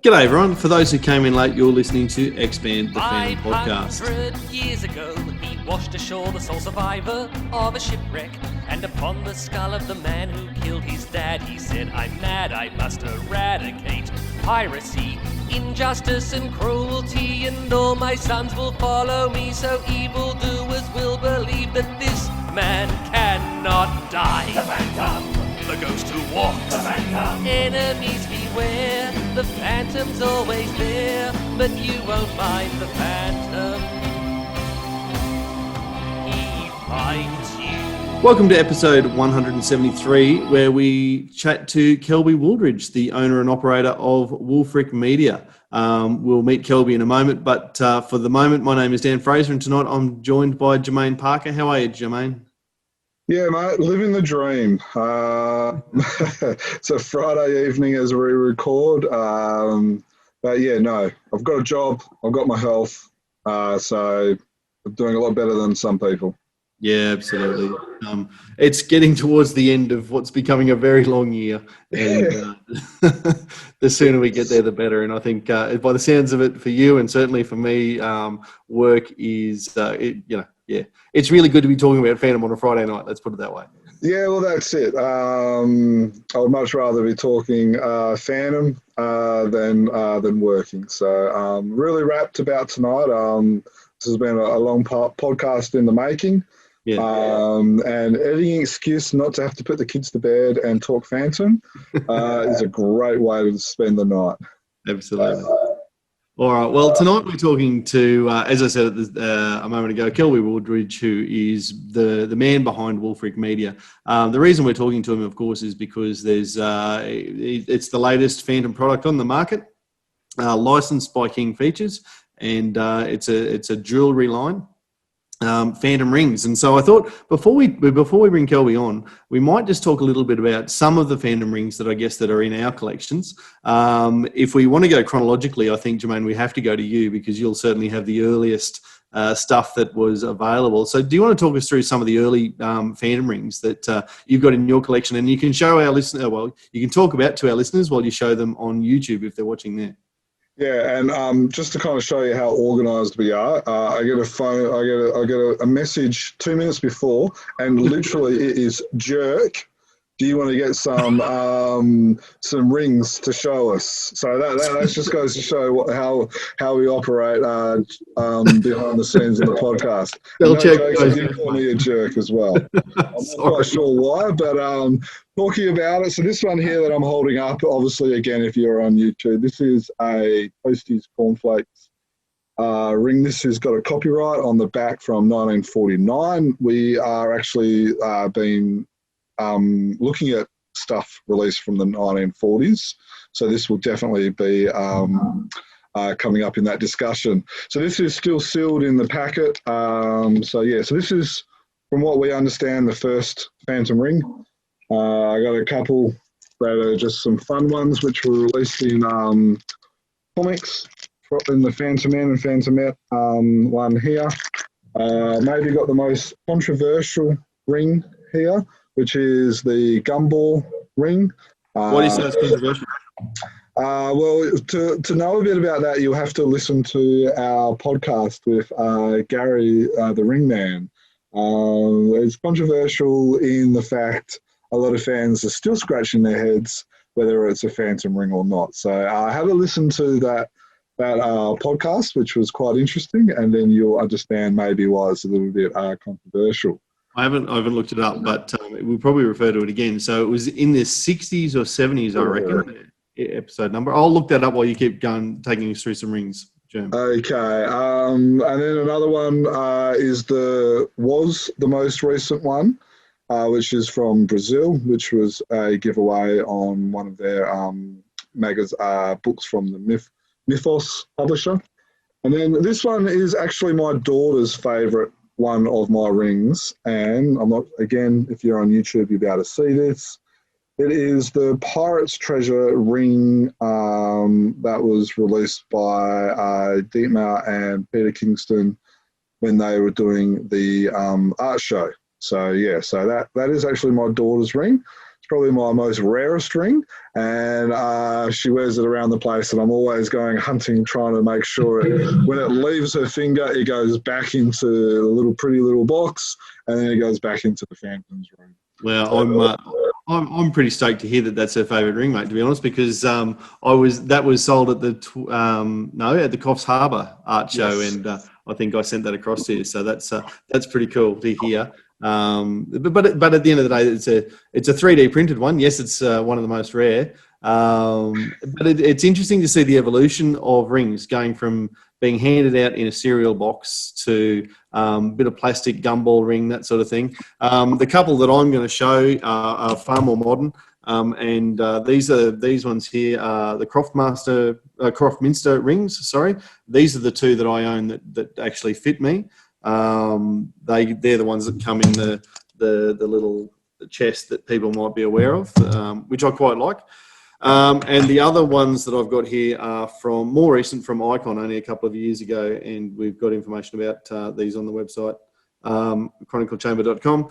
G'day everyone, for those who came in late, you're listening to Expand the Fan podcast. 500 years ago, he washed ashore the sole survivor of a shipwreck. And upon the skull of the man who killed his dad, he said, I'm mad, I must eradicate piracy, injustice and cruelty, and all my sons will follow me, so evildoers will believe that this man cannot die. The Phantom, the ghost who walks, the Phantom, enemies beware, the Phantom's always there, but you won't find the Phantom. He finds you. Welcome to episode 173, where we chat to Kelby Wooldridge, the owner and operator of Wulfric Media. We'll meet Kelby in a moment, but for the moment, my name is Dan Fraser, and tonight I'm joined by Jermaine Parker. How are you, Jermaine? Yeah, mate, living the dream. It's a Friday evening as we record. But yeah, no, I've got a job, I've got my health, so I'm doing a lot better than some people. Yeah, absolutely. It's getting towards the end of what's becoming a very long year, and the sooner we get there, the better. And I think, by the sounds of it, for you and certainly for me, work is, it's really good to be talking about Phantom on a Friday night. Let's put it that way. Yeah, well, that's it. I would much rather be talking Phantom than working. So really wrapped about tonight. This has been a long podcast in the making. Yeah. And any excuse not to have to put the kids to bed and talk Phantom is a great way to spend the night. Absolutely. All right. Well, tonight we're talking to, as I said a moment ago, Kelby Wooldridge, who is the man behind Wulfric Media. The reason we're talking to him, of course, is because there's it's the latest Phantom product on the market, licensed by King Features, and it's a jewellery line. Phantom rings. And so I thought before we bring Kelby on, we might just talk a little bit about some of the Phantom rings that I guess that are in our collections. If we want to go chronologically, I think, Jermaine, we have to go to you because you'll certainly have the earliest stuff that was available. So do you want to talk us through some of the early Phantom rings that you've got in your collection? And you can show our listener, you can talk about to our listeners while you show them on YouTube if they're watching there. Yeah, and just to kind of show you how organised we are, I get a message 2 minutes before, and literally it is jerk. Do you want to get some rings to show us? So that just goes to show how we operate behind the scenes in the podcast. No jokes, you did call me a jerk as well. I'm not quite sure why, but talking about it. So this one here that I'm holding up, obviously, again, if you're on YouTube, this is a Toasties Cornflakes ring. This has got a copyright on the back from 1949. We are actually looking at stuff released from the 1940s. So this will definitely be coming up in that discussion. So this is still sealed in the packet. So this is, from what we understand, the first Phantom ring. I got a couple that are just some fun ones, which were released in comics, in the Phantom Man and Phantomette one here. Maybe got the most controversial ring here, which is the Gumball ring. What is that controversial? Well, to know a bit about that, you'll have to listen to our podcast with Gary, the Ring Man. It's controversial in the fact a lot of fans are still scratching their heads whether it's a Phantom ring or not. So have a listen to that podcast, which was quite interesting, and then you'll understand maybe why it's a little bit controversial. I haven't looked it up, but we'll probably refer to it again. So it was in the 60s or 70s, I reckon, episode number. I'll look that up while you keep going, taking us through some rings, Jim. Okay. And then another one was the most recent one, which is from Brazil, which was a giveaway on one of their books from the Mythos publisher. And then this one is actually my daughter's favourite one of my rings, and I'm not, again, if you're on YouTube, you'll be able to see this. It is the Pirate's Treasure ring that was released by Dietmar and Peter Kingston when they were doing the art show. So that is actually my daughter's ring. It's probably my most rarest ring, and she wears it around the place, and I'm always going hunting, trying to make sure when it leaves her finger, it goes back into the little pretty little box, and then it goes back into the phantom's room. Well, I'm pretty stoked to hear that that's her favourite ring, mate. To be honest, because that was sold at the at the Coffs Harbour Art Show, Yes. and I think I sent that across to you. So that's pretty cool to hear. But at the end of the day, it's a 3D printed one. Yes, it's one of the most rare. But it's interesting to see the evolution of rings going from being handed out in a cereal box to a bit of plastic gumball ring, that sort of thing. The couple that I'm going to show are far more modern. And these ones here are the Croftminster rings. Sorry, these are the two that I own that actually fit me. They're the ones that come in the little chest that people might be aware of, which I quite like. And the other ones that I've got here are more recent from Icon, only a couple of years ago, and we've got information about these on the website, chroniclechamber.com,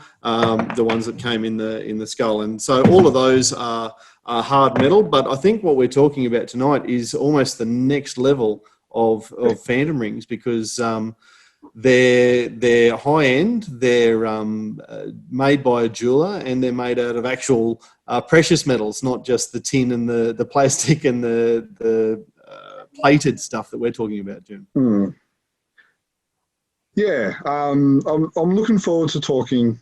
the ones that came in the skull. And so all of those are hard metal, but I think what we're talking about tonight is almost the next level of phantom rings, because they're high end, they're made by a jeweler, and they're made out of actual precious metals, not just the tin and the plastic and the plated stuff that we're talking about, Jim. Yeah, I'm looking forward to talking.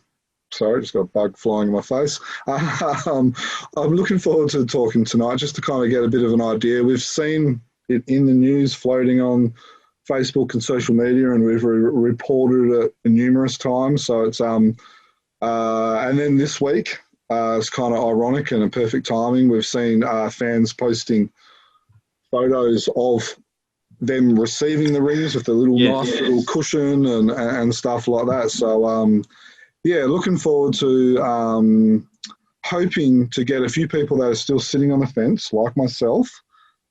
Sorry, just got a bug flying in my face. I'm looking forward to talking tonight, just to kind of get a bit of an idea. We've seen it in the news, floating on Facebook and social media, and we've reported it numerous times. So it's and then this week, it's kind of ironic and a perfect timing. We've seen fans posting photos of them receiving the rings with the little nice little cushion and stuff like that. So yeah, looking forward to hoping to get a few people that are still sitting on the fence, like myself,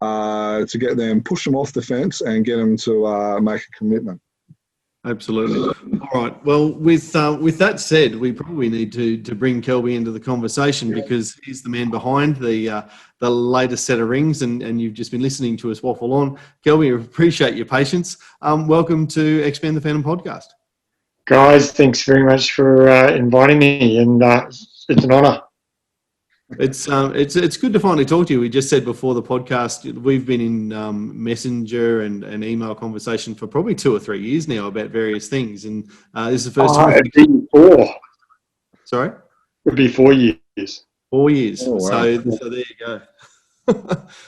to get them, push them off the fence and get them to make a commitment. Absolutely. All right. Well, with that said, we probably need to bring Kelby into the conversation, because he's the man behind the latest set of rings, and you've just been listening to us waffle on. Kelby, we appreciate your patience. Welcome to Expand the Phantom podcast. Guys, thanks very much for inviting me, and it's an honour. It's good to finally talk to you. We just said before the podcast, we've been in messenger and email conversation for probably 2 or 3 years now about various things, and this is the first time. It'd be 4. Sorry? It'd be 4 years. 4 years. Oh, wow. So there you go.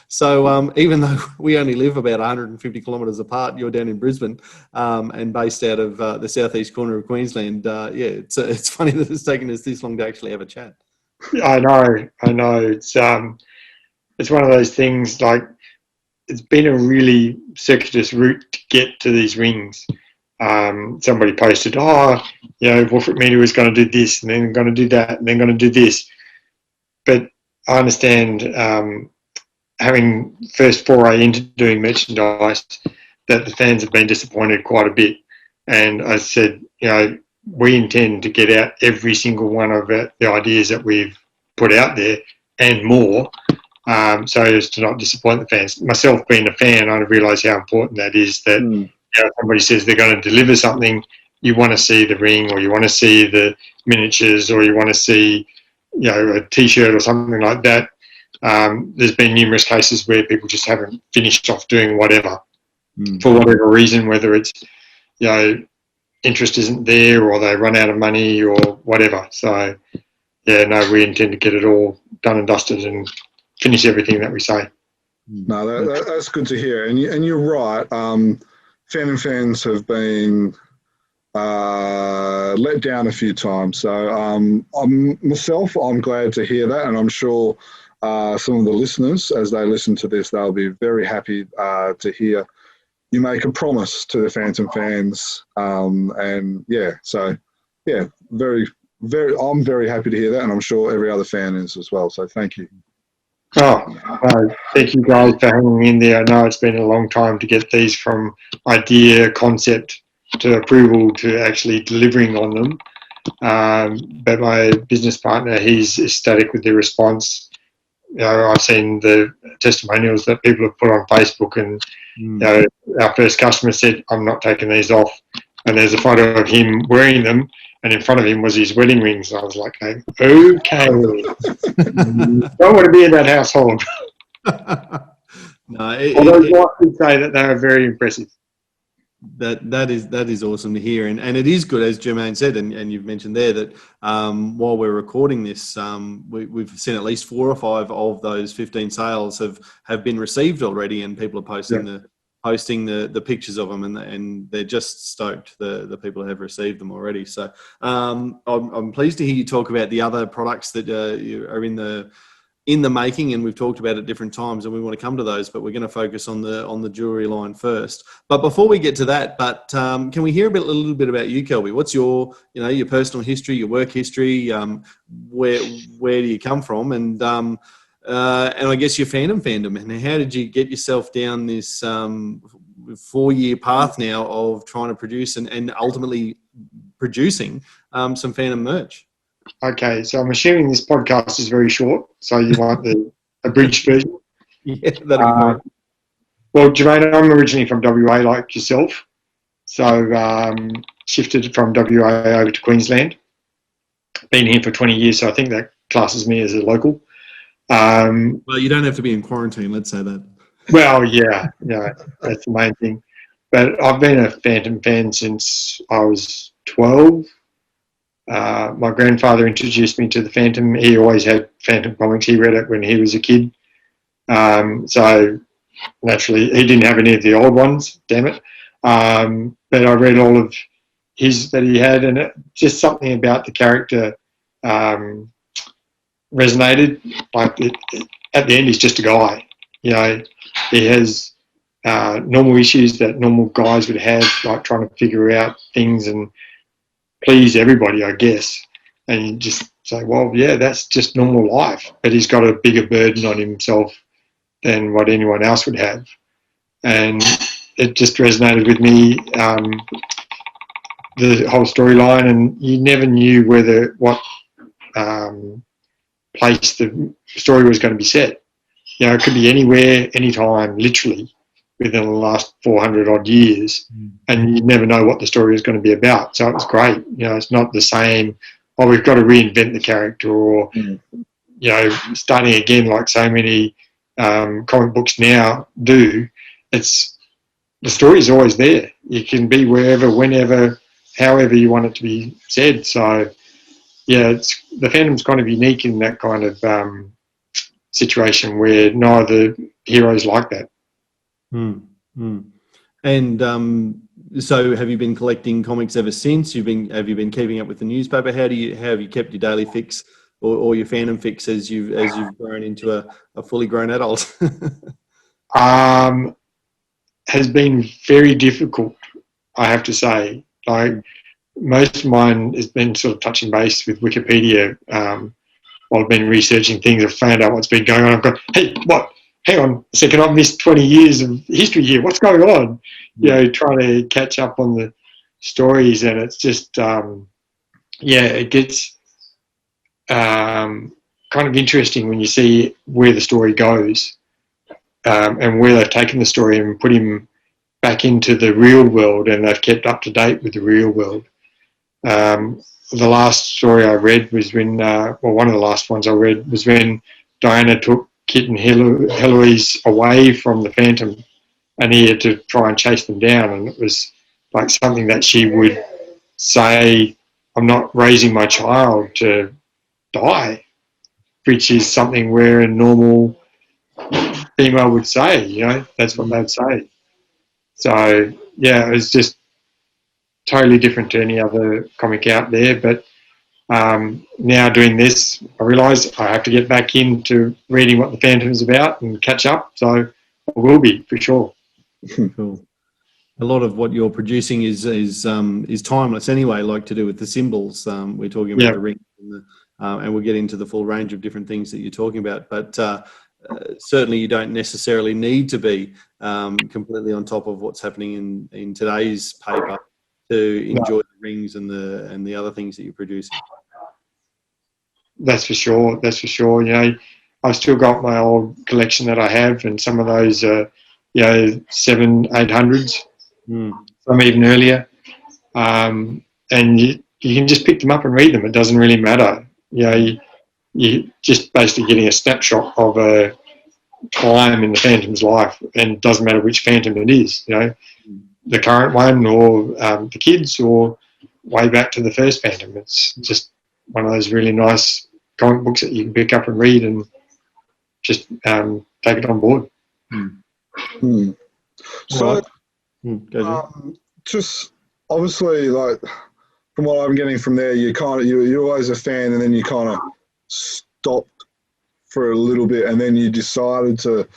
So even though we only live about 150 kilometres apart, you're down in Brisbane and based out of the southeast corner of Queensland. It's funny that it's taken us this long to actually have a chat. I know. It's one of those things, like, it's been a really circuitous route to get to these rings. Somebody posted, Wulfric Media was going to do this, and then going to do that, and then going to do this. But I understand, having first foray into doing merchandise, that the fans have been disappointed quite a bit. And I said, we intend to get out every single one of the ideas that we've put out there and more, so as to not disappoint the fans. Myself being a fan, I realise how important that is, that somebody says they're going to deliver something, you want to see the ring, or you want to see the miniatures, or you want to see a T-shirt or something like that. There's been numerous cases where people just haven't finished off doing whatever for whatever reason, whether it's interest isn't there, or they run out of money, or whatever. So we intend to get it all done and dusted and finish everything that we say. No, that's good to hear, and you're right. Phantom fans have been let down a few times. So I'm glad to hear that, and I'm sure some of the listeners, as they listen to this, they'll be very happy to hear you make a promise to the Phantom fans, very, very. I'm very happy to hear that, and I'm sure every other fan is as well. So thank you. Thank you guys for hanging in there. I know it's been a long time to get these from idea, concept to approval to actually delivering on them. But my business partner, he's ecstatic with the response. You know, I've seen the testimonials that people have put on Facebook, and you know, our first customer said, "I'm not taking these off." And there's a photo of him wearing them, and in front of him was his wedding rings. And I was like, "Okay, don't want to be in that household." No, Although I would say that they are very impressive. that is awesome to hear, and it is good, as Jermaine said, and you've mentioned there that while we're recording this, we've seen at least 4 or 5 of those 15 sales have been received already, and people are posting the pictures of them, and they're just stoked, the people who have received them already. So I'm pleased to hear you talk about the other products that you are in the making, and we've talked about at different times, and we want to come to those, but we're going to focus on the jewelry line first. But before we get to that, can we hear a little bit about you, Kelby? What's your personal history, your work history? Where do you come from, and I guess your fandom, and how did you get yourself down this 4-year path now of trying to produce and ultimately producing some fandom merch? Okay, so I'm assuming this podcast is very short, so you want the abridged version? Yeah, that'd be fine. Well, Jermaine, I'm originally from WA, like yourself, so shifted from WA over to Queensland. Been here for 20 years, so I think that classes me as a local. Well, you don't have to be in quarantine, let's say that. Well, yeah, that's the main thing. But I've been a Phantom fan since I was 12. My grandfather introduced me to the Phantom. He always had Phantom comics. He read it when he was a kid. So naturally, he didn't have any of the old ones, damn it. But I read all of his that he had, and just something about the character resonated. Like at the end, he's just a guy. You know, he has normal issues that normal guys would have, like trying to figure out things and please everybody, I guess. And you just say, well, yeah, that's just normal life. But he's got a bigger burden on himself than what anyone else would have. And it just resonated with me, the whole storyline. And you never knew what place the story was going to be set. You know, it could be anywhere, anytime, literally, within the last 400 odd years, and you never know what the story is going to be about. So it was great. You know, it's not the same, oh, we've got to reinvent the character, or, you know, starting again like so many comic books now do. It's the story is always there. You can be wherever, whenever, however you want it to be said. So, yeah, the fandom's kind of unique in that kind of situation where no other heroes like that. And so have you been collecting comics ever since? Have you been keeping up with the newspaper? How have you kept your daily fix or your fandom fix as you've grown into a fully grown adult? Has been very difficult, I have to say. Like, most of mine has been sort of touching base with Wikipedia. While I've been researching things, I've found out what's been going on. I've gone, hey, what? Hang on a second, I've missed 20 years of history here. What's going on? You know, trying to catch up on the stories, and it's just, it gets kind of interesting when you see where the story goes, and where they've taken the story and put him back into the real world, and they've kept up to date with the real world. The last story I read was when, one of the last ones I read was when Diana took Kit and Heloise away from the Phantom, and he had to try and chase them down, and it was like something that she would say, I'm not raising my child to die, which is something where a normal female would say, you know, that's what they'd say. So, yeah, it was just totally different to any other comic out there, but now doing this, I realise I have to get back into reading what the Phantom is about and catch up. So I will be, for sure. Cool. A lot of what you're producing is timeless anyway, like to do with the symbols. We're talking about the ring, and we'll get into the full range of different things that you're talking about. But certainly you don't necessarily need to be completely on top of what's happening in today's paper to enjoy the rings and the other things that you're producing. That's for sure. That's for sure. You know, I've still got my old collection that I have, and some of those are, you know, 700-800s, some even earlier. And you can just pick them up and read them. It doesn't really matter. You know, you're just basically getting a snapshot of a time in the Phantom's life, and it doesn't matter which Phantom it is. You know, the current one or the kids, or way back to the first Phantom. It's just one of those really nice comic books that you can pick up and read and just take it on board. So, Go just obviously, like from what I'm getting from there, you're always a fan, and then you kind of stopped for a little bit, and then you decided to.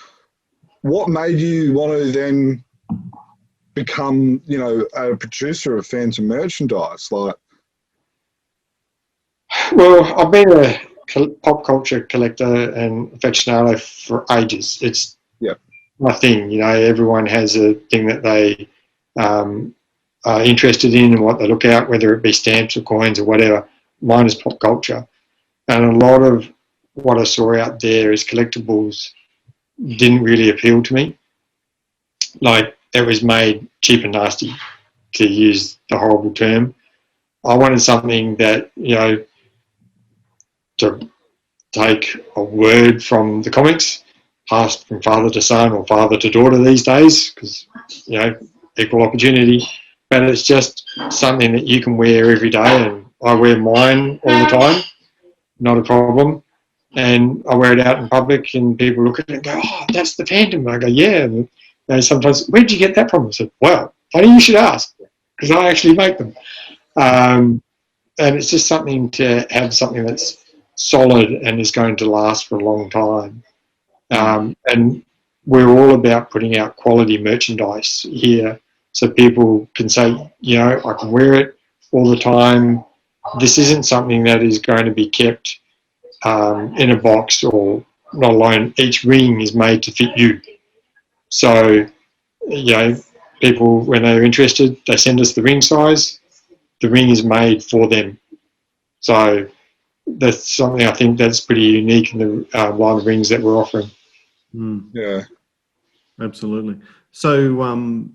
What made you want to then become, you know, a producer of Phantom merchandise? Like, well, I've been a pop culture collector and aficionado for ages. It's my thing. You know, everyone has a thing that they are interested in and what they look at, whether it be stamps or coins or whatever. Mine is pop culture. And a lot of what I saw out there as collectibles didn't really appeal to me. Like, it was made cheap and nasty, to use the horrible term. I wanted something that, you know, to take a word from the comics, passed from father to son or father to daughter these days, because, you know, equal opportunity. But it's just something that you can wear every day, and I wear mine all the time, not a problem. And I wear it out in public, and people look at it and go, "Oh, that's the Phantom." I go, "Yeah." And they sometimes, "Where'd you get that from?" I said, "Well, funny you should ask, because I actually make them." And it's just something to have something that's solid and is going to last for a long time. And we're all about putting out quality merchandise here, so people can say, you know, I can wear it all the time. This isn't something that is going to be kept in a box, or not alone. Each ring is made to fit you. So, you know, people, when they're interested, they send us the ring size. The ring is made for them. So that's something I think that's pretty unique in the line of rings that we're offering. Yeah, absolutely. So,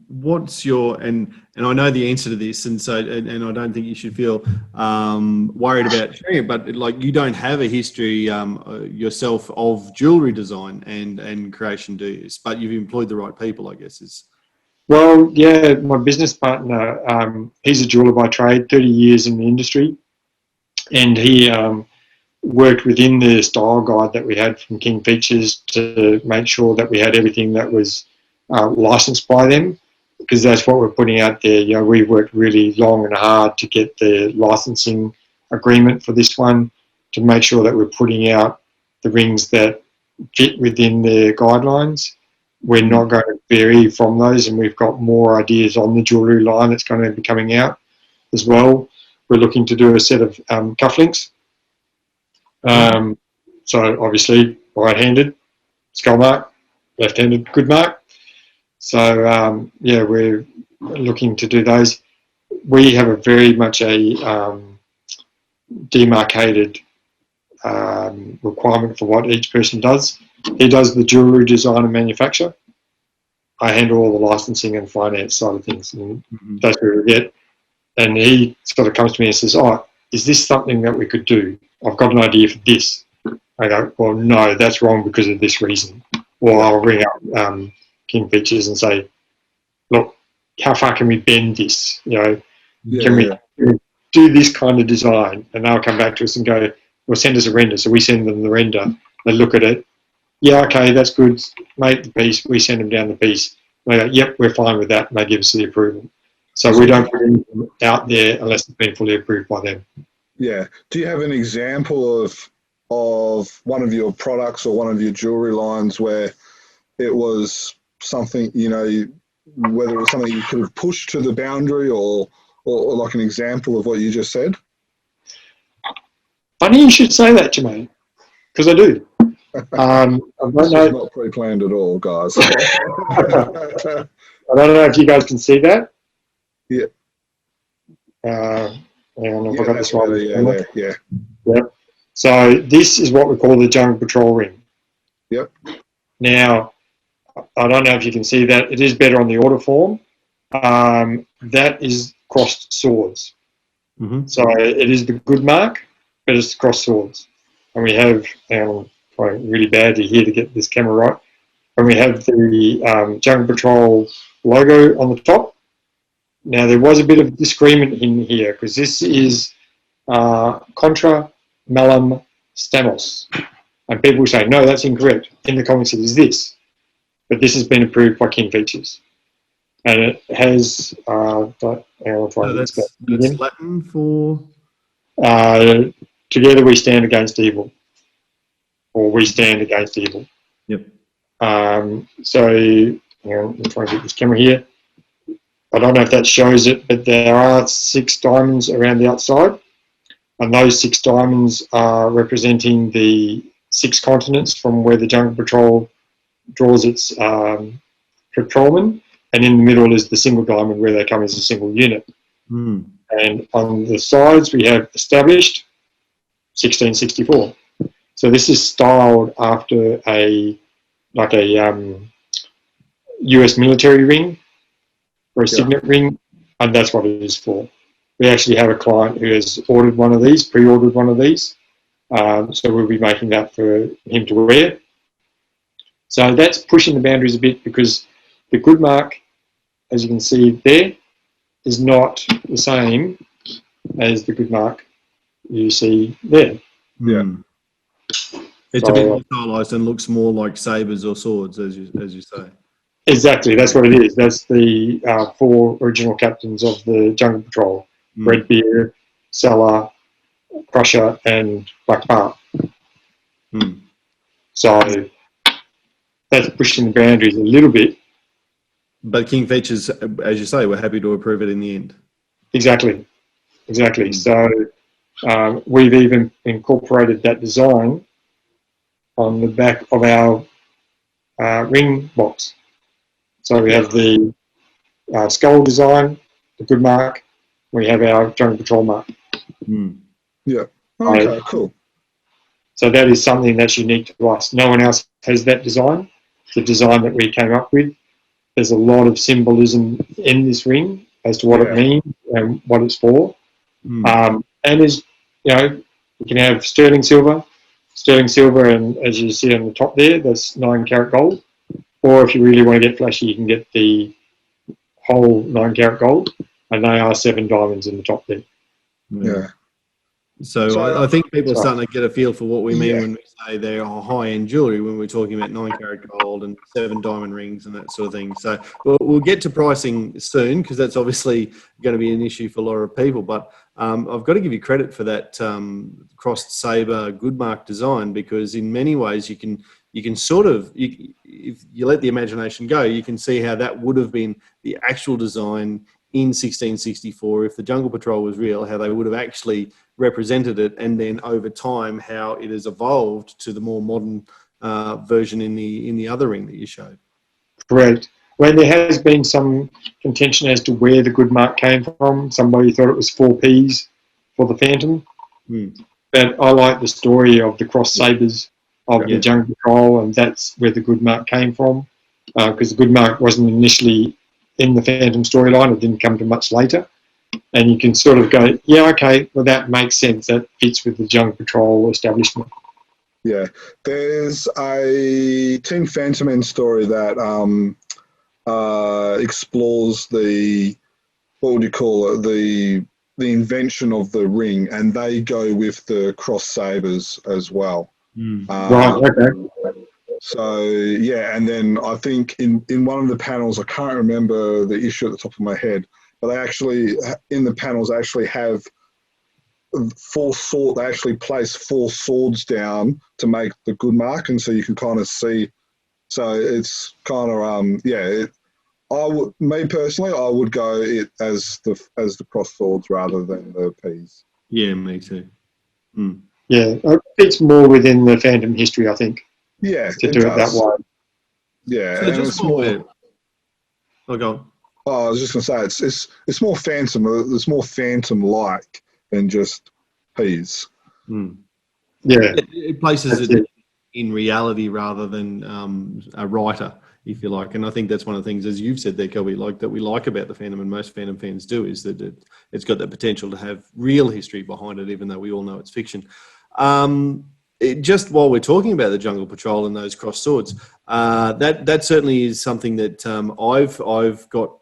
what's your and I know the answer to this, and so and I don't think you should feel worried about sharing it, but like, you don't have a history yourself of jewelry design and creation, do you? But you've employed the right people, I guess. Is Well, yeah, my business partner, he's a jeweler by trade, 30 years in the industry, and he worked within the style guide that we had from King Features to make sure that we had everything that was licensed by them, because that's what we're putting out there. You know, we've worked really long and hard to get the licensing agreement for this one, to make sure that we're putting out the rings that fit within the guidelines. We're not going to vary from those, and we've got more ideas on the jewellery line that's going to be coming out as well. We're looking to do a set of cufflinks. So obviously right-handed, skull mark, left-handed, good mark. So yeah, we're looking to do those. We have a very much a demarcated requirement for what each person does. He does the jewellery design and manufacture. I handle all the licensing and finance side of things, and that's where we get. And he sort of comes to me and says, "Oh, is this something that we could do? I've got an idea for this." I go, "Well, no, that's wrong because of this reason." Or I'll ring up King Features and say, "Look, how far can we bend this? You know, can we do this kind of design?" And they'll come back to us and go, "Well, send us a render." So we send them the render. They look at it. "Yeah, okay, that's good. Make the piece." We send them down the piece. They go, "Yep, we're fine with that." And they give us the approval. So we don't put anything out there unless it's been fully approved by them. Yeah. Do you have an example of one of your products or one of your jewelry lines where it was something, you know, whether it was something you could have pushed to the boundary, or like an example of what you just said? Funny you should say that, Jermaine, because I do. This is not pre-planned at all, guys. I don't know if you guys can see that. Yeah. And I've Yeah, got that's this right. better, yeah. Yep. So this is what we call the Jungle Patrol ring. Yep. Now, I don't know if you can see that. It is better on the order form. That is crossed swords. Mm-hmm. So it is the good mark, but it's crossed swords. And we have, and I'm trying really badly here to get this camera right, and we have the Jungle Patrol logo on the top. Now, there was a bit of disagreement in here because this is Contra Malum Stamos. And people say, no, that's incorrect. In the comments, it is this. But this has been approved by King Features. And it has, I'll try and That's again. Latin for? Together we stand against evil. Or we stand against evil. Yep. So, I'm trying to get this camera here. I don't know if that shows it, but there are 6 diamonds around the outside. And those 6 diamonds are representing the 6 continents from where the Jungle Patrol draws its patrolmen. And in the middle is the single diamond where they come as a single unit. Mm. And on the sides, we have established 1664. So this is styled after a US military ring or a signet ring, and that's what it is for. We actually have a client who has ordered one of these, pre-ordered one of these, so we'll be making that for him to wear. So that's pushing the boundaries a bit because the good mark, as you can see there, is not the same as the good mark you see there. Yeah. It's a bit more stylized and looks more like sabers or swords, as you say. Exactly, that's what it is. That's the 4 original captains of the Jungle Patrol: Redbeard, Salah, Crusher, and Black Bart. So that's pushing the boundaries a little bit. But King Features, as you say, we're happy to approve it in the end. Exactly. So we've even incorporated that design on the back of our ring box. So we have the skull design, the good mark, we have our Jungle Patrol mark. Yeah. Okay, cool. So that is something that's unique to us. No one else has that design. It's a design that we came up with. There's a lot of symbolism in this ring as to what it means and what it's for. And as you can have sterling silver, and as you see on the top there, that's 9 karat gold. Or if you really want to get flashy, you can get the whole 9 karat gold, and they are 7 diamonds in the top there. Yeah. So I think people are starting to get a feel for what we mean when we say they're high-end jewellery, when we're talking about 9 karat gold and 7 diamond rings and that sort of thing. So we'll get to pricing soon because that's obviously going to be an issue for a lot of people. But I've got to give you credit for that crossed saber good mark design, because in many ways you can sort of, if you let the imagination go, you can see how that would have been the actual design in 1664 if the Jungle Patrol was real, how they would have actually represented it, and then over time how it has evolved to the more modern version in the other ring that you showed. Correct. Well, there has been some contention as to where the good mark came from. Somebody thought it was 4 Ps for the Phantom, but I like the story of the cross sabers of the Jungle Patrol, and that's where the good mark came from, because the good mark wasn't initially in the Phantom storyline. It didn't come to much later. And you can sort of go, yeah, okay, well, that makes sense. That fits with the Jungle Patrol establishment. Yeah. There's a Team Phantom End story that explores the, what would you call it, the invention of the ring, and they go with the cross sabers as well. Right, okay. So, yeah, and then I think in one of the panels, I can't remember the issue at the top of my head, but they actually, in the panels, actually have 4 swords. They actually place 4 swords down to make the good mark, and so you can kind of see. So it's kind of me personally, I would go it as the cross swords rather than the Ps. Yeah, me too. Yeah, it fits more within the Phantom history, I think. Yeah, to do it that way. Yeah, So and just it's more. Oh, go on. Oh, I was just going to say it's more phantom. It's more phantom-like than just peas. Mm. Yeah, It places that's it it. in reality rather than a writer, if you like. And I think that's one of the things, as you've said there, Kelby, like that we like about the fandom, and most fandom fans do, is that it's got the potential to have real history behind it, even though we all know it's fiction. Just while we're talking about the Jungle Patrol and those crossed swords, that certainly is something that I've got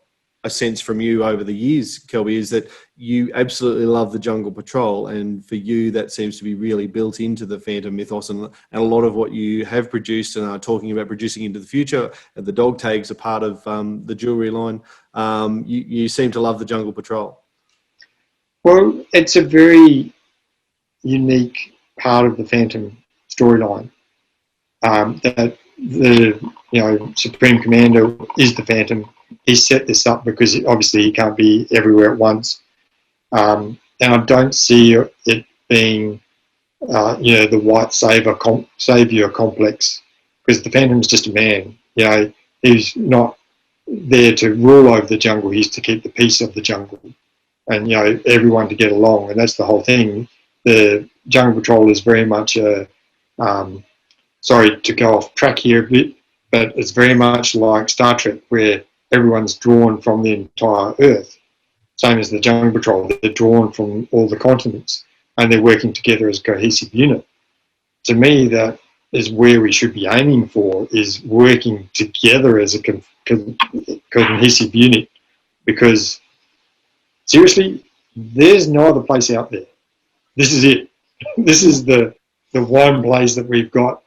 a sense from you over the years, Kelby, is that you absolutely love the Jungle Patrol, and for you that seems to be really built into the Phantom mythos, and a lot of what you have produced and are talking about producing into the future, and the dog tags are part of the jewellery line. You seem to love the Jungle Patrol. Well, it's a very unique part of the Phantom storyline. That the Supreme Commander is the Phantom. He set this up because obviously he can't be everywhere at once, and I don't see it being the white savior complex, because the Phantom's just a man. He's not there to rule over the jungle. He's to keep the peace of the jungle, and everyone to get along, and that's the whole thing. The Jungle Patrol is very much sorry to go off track here a bit, but it's very much like Star Trek, where everyone's drawn from the entire Earth. Same as the Jungle Patrol, they're drawn from all the continents, and they're working together as a cohesive unit. To me, that is where we should be aiming for, is working together as a cohesive unit, because seriously, there's no other place out there. This is it. This is the one place that we've got.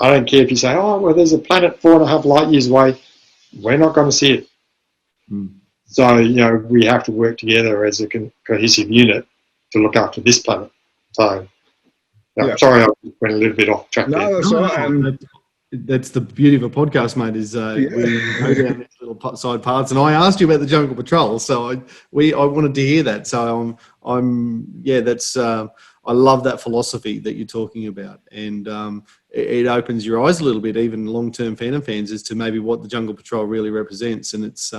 I don't care if you say, oh, well, there's a planet 4.5 light years away. We're not going to see it. Mm. So, we have to work together as a cohesive unit to look after this planet. So, Yeah. sorry, I went a little bit off track there. No, that's all right. That's the beauty of a podcast, mate, is we go down these little side paths. And I asked you about the Jungle Patrol, so I wanted to hear that. So I love that philosophy that you're talking about, and it opens your eyes a little bit, even long-term Phantom fans, as to maybe what the Jungle Patrol really represents. And it's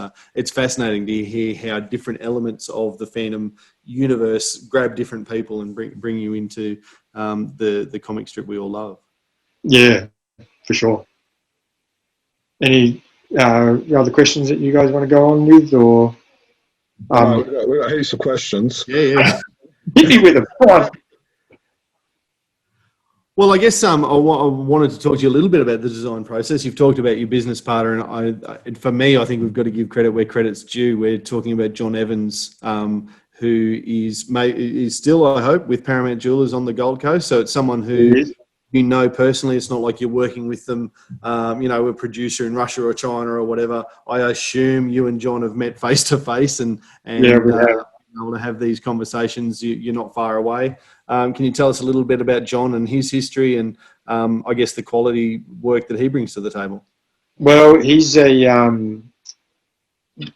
fascinating to hear how different elements of the Phantom universe grab different people and bring you into the comic strip we all love. Yeah, for sure. Any other questions that you guys want to go on with, or? We got heaps of questions. Yeah. Hit me with them. Come on. Well, I guess I wanted to talk to you a little bit about the design process. You've talked about your business partner, and for me, I think we've got to give credit where credit's due. We're talking about John Evans, who is still, I hope, with Paramount Jewelers on the Gold Coast. So it's someone who you know personally. It's not like you're working with them, a producer in Russia or China or whatever. I assume you and John have met face to face and Yeah, we have. able to have these conversations. You're not far away. Can you tell us a little bit about John and his history, and I guess the quality work that he brings to the table? Well, he's a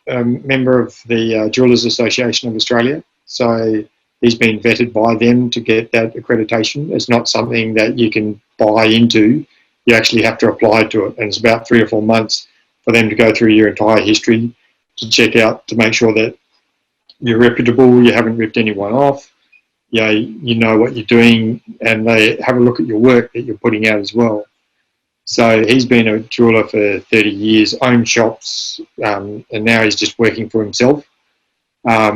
member of the Jewelers Association of Australia, so he's been vetted by them to get that accreditation. It's not something that you can buy into. You actually have to apply to it, and it's about 3 or 4 months for them to go through your entire history to check out, to make sure that you're reputable, you haven't ripped anyone off, you know what you're doing, and they have a look at your work that you're putting out as well. So he's been a jeweller for 30 years, owned shops, and now he's just working for himself.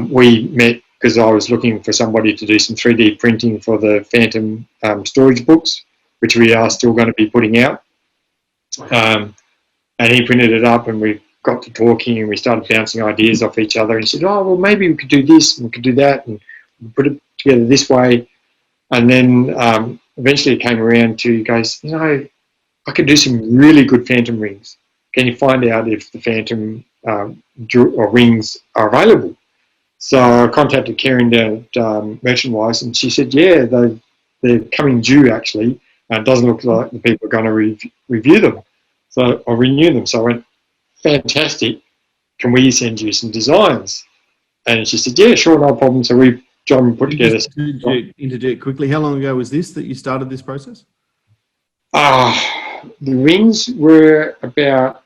We met because I was looking for somebody to do some 3D printing for the Phantom storage books, which we are still going to be putting out. And he printed it up, and we got to talking, and we started bouncing ideas off each other. And he said, oh, well, maybe we could do this and we could do that and put it together this way. And then eventually it came around to, he goes, I could do some really good Phantom rings. Can you find out if the Phantom or rings are available? So I contacted Karen down at Merchant-Wise, and she said, yeah, they're coming due, actually. And it doesn't look like the people are going to review them. So I renew them. So I went, fantastic. Can we send you some designs? And she said, yeah, sure, no problem. So John put together. Interject quickly. How long ago was this that you started this process? The rings were about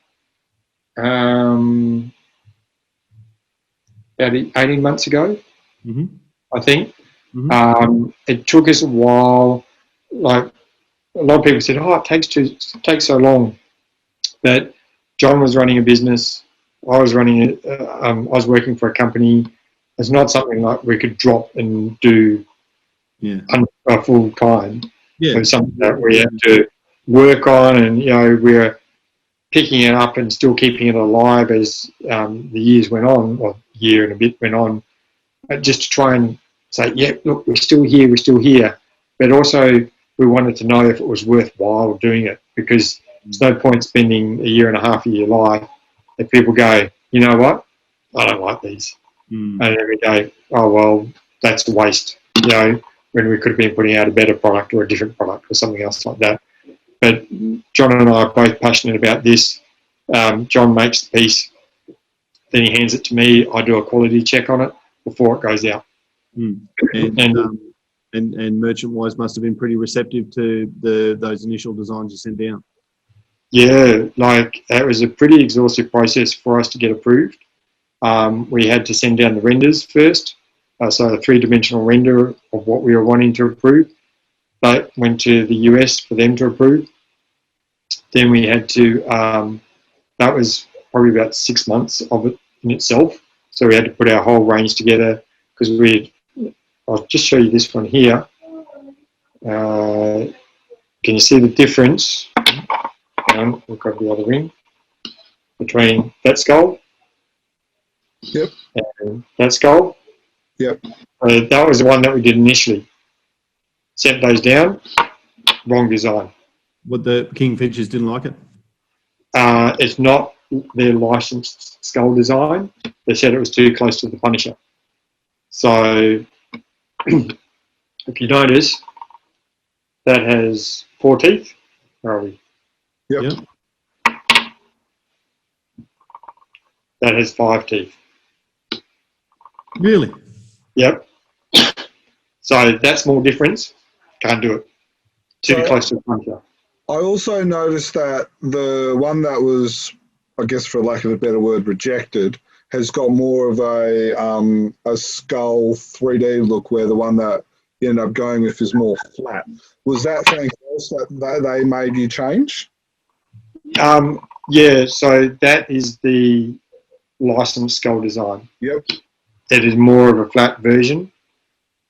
about 18 months ago, Mm-hmm. I think. Mm-hmm. It took us a while. Like a lot of people said, "Oh, it takes so long." But John was running a business. I was running it. I was working for a company. It's not something like we could drop and do Yeah. full time. Yeah. It was something that we had to work on, and we're picking it up and still keeping it alive as the years went on, or year and a bit went on, just to try and say, yeah, look, we're still here. But also we wanted to know if it was worthwhile doing it, because there's no point spending a year and a half of your life if people go, you know what, I don't like these. And then we go, oh, well, that's a waste, when we could have been putting out a better product or a different product or something else like that. But John and I are both passionate about this. John makes the piece, then he hands it to me. I do a quality check on it before it goes out. And Merchant Wise must have been pretty receptive to those initial designs you sent down. Yeah, like it was a pretty exhaustive process for us to get approved. We had to send down the renders first, so a 3-dimensional render of what we were wanting to approve. But went to the US for them to approve. Then we had to, that was probably about 6 months of it in itself. So we had to put our whole range together, because I'll just show you this one here. Can you see the difference? We've got the other ring between that skull. Yep. And that skull. Yep. That was the one that we did initially. Sent those down, wrong design. What, the Kingfishers didn't like it? It's not their licensed skull design. They said it was too close to the Punisher. So if you notice, that has 4 teeth. Where are we? Yep. That has 5 teeth. Really? Yep. So that small difference, can't do it. Too close to the Punisher. I also noticed that the one that was, I guess for lack of a better word, rejected, has got more of a skull 3D look, where the one that you end up going with is more flat. Was that something else that they made you change? Yeah, so that is the licensed skull design. Yep. It is more of a flat version.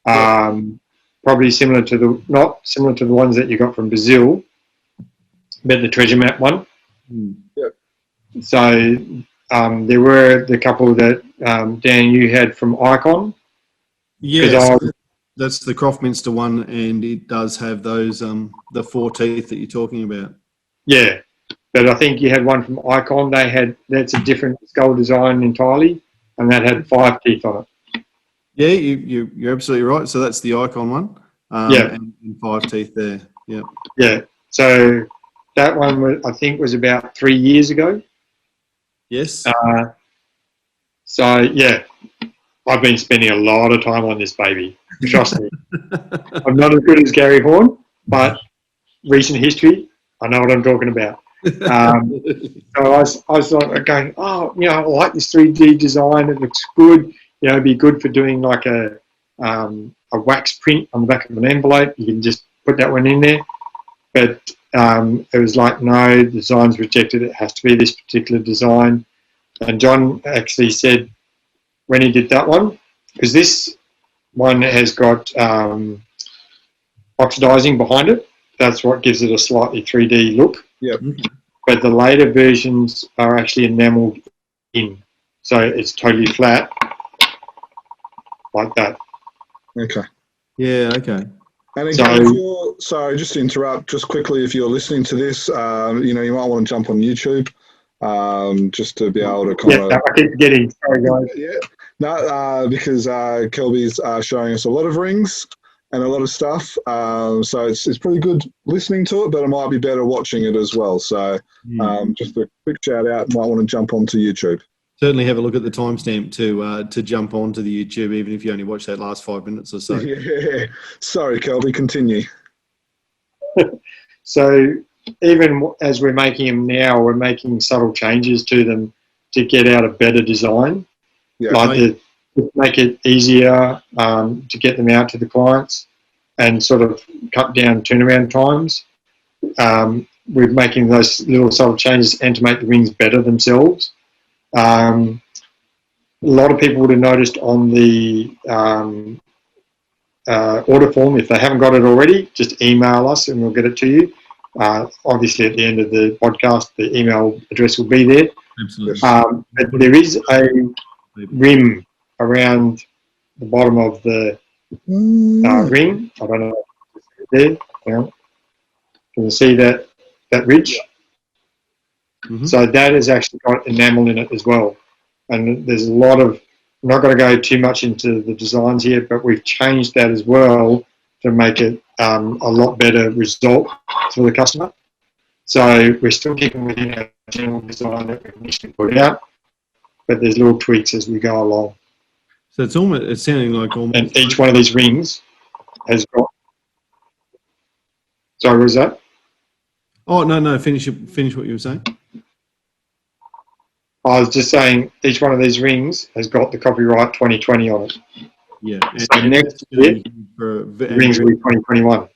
Probably similar to not similar to the ones that you got from Brazil, but the treasure map one. Yep. So there were the couple that Dan, you had from Icon. Yes, that's the Croftminster one, and it does have those the 4 teeth that you're talking about. Yeah, but I think you had one from Icon. That's a different skull design entirely, and that had 5 teeth on it. Yeah, you're absolutely right. So that's the Icon one. And 5 teeth there. Yeah. Yeah. So that one I think was about 3 years ago. Yes. So yeah, I've been spending a lot of time on this baby. Trust me. I'm not as good as Gary Horn, but recent history, I know what I'm talking about. So I was like going, oh, I like this 3D design. It looks good. It'd be good for doing like a wax print on the back of an envelope. You can just put that one in there. But it was like, no, the design's rejected. It has to be this particular design. And John actually said when he did that one, because this one has got oxidizing behind it. That's what gives it a slightly 3D look. Yep. But the later versions are actually enameled in. So it's totally flat. Like that. Okay. Yeah, okay. And again, if you're, sorry, just to interrupt, just quickly, if you're listening to this, you might want to jump on YouTube, just to be able to kind of. Yeah, I keep forgetting. Sorry, guys. Yeah, no, because Kelby's showing us a lot of rings and a lot of stuff, so it's pretty good listening to it, but it might be better watching it as well. So, just a quick shout out. Might want to jump onto YouTube. Certainly have a look at the timestamp to jump onto the YouTube, even if you only watch that last 5 minutes or so. Yeah. Sorry, Kelby, continue. So even as we're making them now, we're making subtle changes to them to get out a better design. Yeah. Like make it easier to get them out to the clients and sort of cut down turnaround times. We're making those little subtle changes and to make the rings better themselves. A lot of people would have noticed on the order form, if they haven't got it already, just email us and we'll get it to you. Obviously, at the end of the podcast, the email address will be there. Absolutely. But there is a rim around the bottom of the ring. I don't know if it's there. Can you see that ridge? Mm-hmm. So that has actually got enamel in it as well. And there's a lot of, I'm not going to go too much into the designs here, but we've changed that as well to make it a lot better result for the customer. So we're still keeping within our general design that we've initially put out, but there's little tweaks as we go along. So it's sounding like almost. And each one of these rings has got. Sorry, what was that? Oh no! Finish what you were saying. I was just saying each one of these rings has got the copyright 2020 on it. Yeah. So next year, rings will be 2021.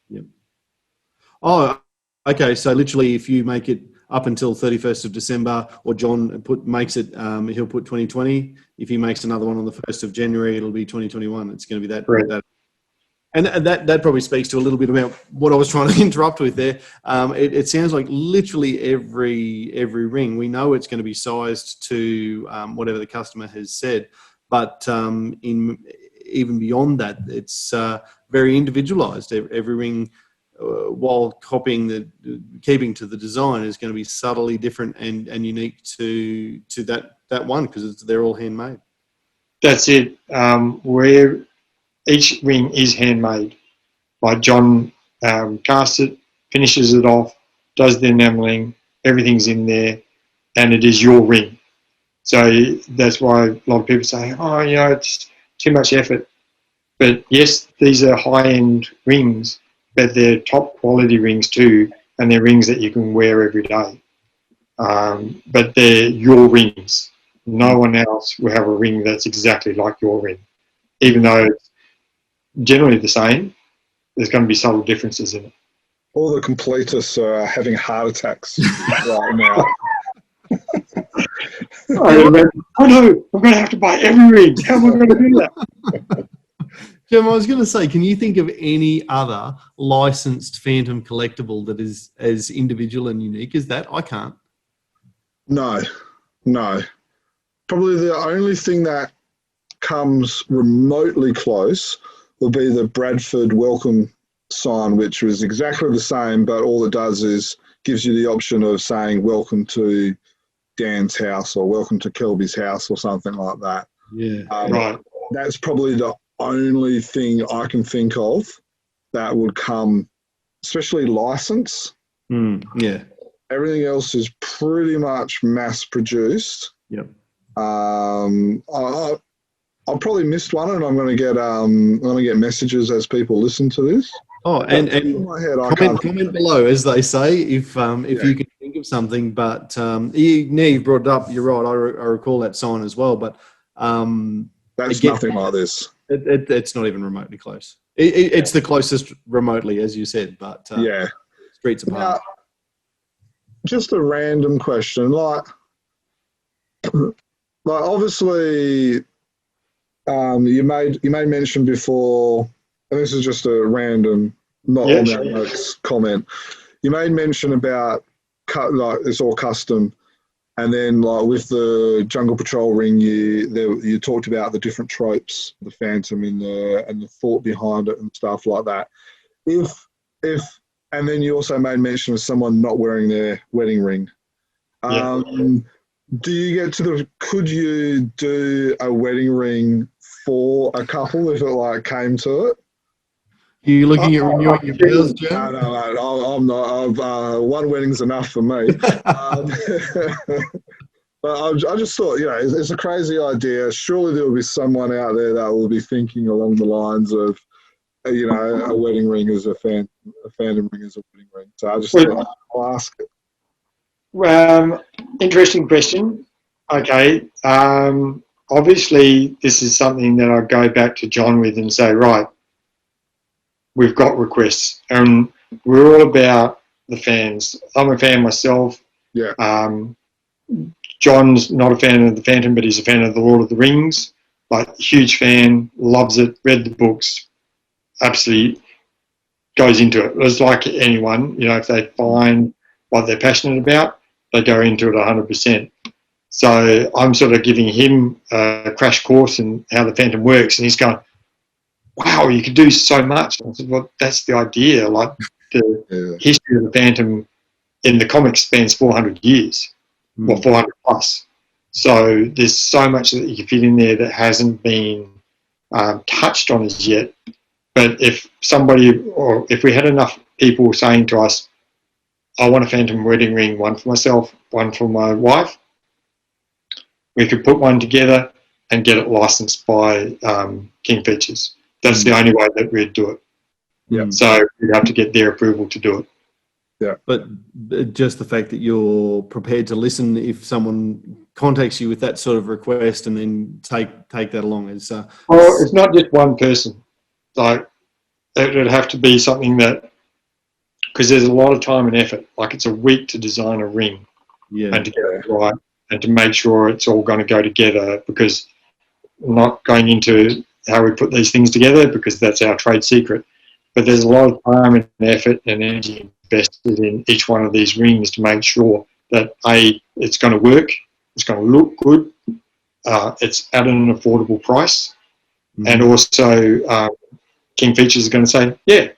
Yep. Oh, okay. So literally, if you make it up until 31st of December, or John makes it, he'll put 2020. If he makes another one on the 1st of January, it'll be 2021. It's going to be that. Correct. And that probably speaks to a little bit about what I was trying to interrupt with there. It sounds like literally every ring, we know it's going to be sized to whatever the customer has said, but even beyond that, it's very individualized. Every ring, while keeping to the design, is going to be subtly different and unique to that one, because they're all handmade. That's it. Each ring is handmade. Like John casts it, finishes it off, does the enameling, everything's in there, and it is your ring. So that's why a lot of people say, oh, it's too much effort. But yes, these are high-end rings, but they're top quality rings too, and they're rings that you can wear every day. But they're your rings. No one else will have a ring that's exactly like your ring, even though it's generally the same. There's going to be subtle differences in it. All the completists are having heart attacks right now. Oh no, I'm going to have to buy every ring. How am I going to do that? Jim, I was going to say, can you think of any other licensed Phantom collectible that is as individual and unique as that? I can't. No. Probably the only thing that comes remotely close will be the Bradford welcome sign, which was exactly the same, but all it does is gives you the option of saying welcome to Dan's house or welcome to Kelby's house or something like that. Yeah. Right. That's probably the only thing I can think of that would come, especially license. Yeah. Everything else is pretty much mass produced. Yep. I'll probably missed one, and I'm going to get messages as people listen to this. Oh, and in my head, comment below, as they say, if you can think of something. But you brought it up. You're right. I recall that sign as well. But that's nothing like this. It's not even remotely close. It's the closest remotely, as you said. But yeah, streets apart. Now, just a random question, like obviously. You made mention before, and this is just a random, not on that notes comment. You made mention about it's all custom, and then like with the Jungle Patrol ring, you talked about the different tropes, the Phantom and the thought behind it and stuff like that. And then you also made mention of someone not wearing their wedding ring. Do you get to could you do a wedding ring for a couple if it came to it? Are you looking at renewing your vows, Jim? No, I'm not. One wedding's enough for me. But I just thought, it's a crazy idea. Surely there will be someone out there that will be thinking along the lines of, a wedding ring is a Phantom ring is a wedding ring. So I just thought I'll ask it. Interesting question. Okay. obviously this is something that I go back to John with and say, right, we've got requests, and we're all about the fans. I'm a fan myself. Yeah. John's not a fan of the Phantom, but he's a fan of the Lord of the Rings. Like, huge fan, loves it, read the books, absolutely goes into it. It's like anyone, if they find what they're passionate about, they go into it 100%. So I'm sort of giving him a crash course in how the Phantom works, and he's going, wow, you can do so much. I said, well, that's the idea. Like, the history of the Phantom in the comics spans 400 years, or 400 plus. So there's so much that you can fit in there that hasn't been touched on as yet. But if we had enough people saying to us, I want a Phantom wedding ring, one for myself, one for my wife, we could put one together and get it licensed by King Features. That's the only way that we'd do it. Yeah. So we'd have to get their approval to do it. Yeah. But just the fact that you're prepared to listen if someone contacts you with that sort of request, and then take that along as. Well, it's not just one person. Like, it would have to be something that, because there's a lot of time and effort. Like, it's a week to design a ring, and to get it right, and to make sure it's all going to go together. Because I'm not going into how we put these things together, because that's our trade secret. But there's a lot of time and effort and energy invested in each one of these rings to make sure that it's going to work, it's going to look good, it's at an affordable price, and also King Features is going to say, yeah,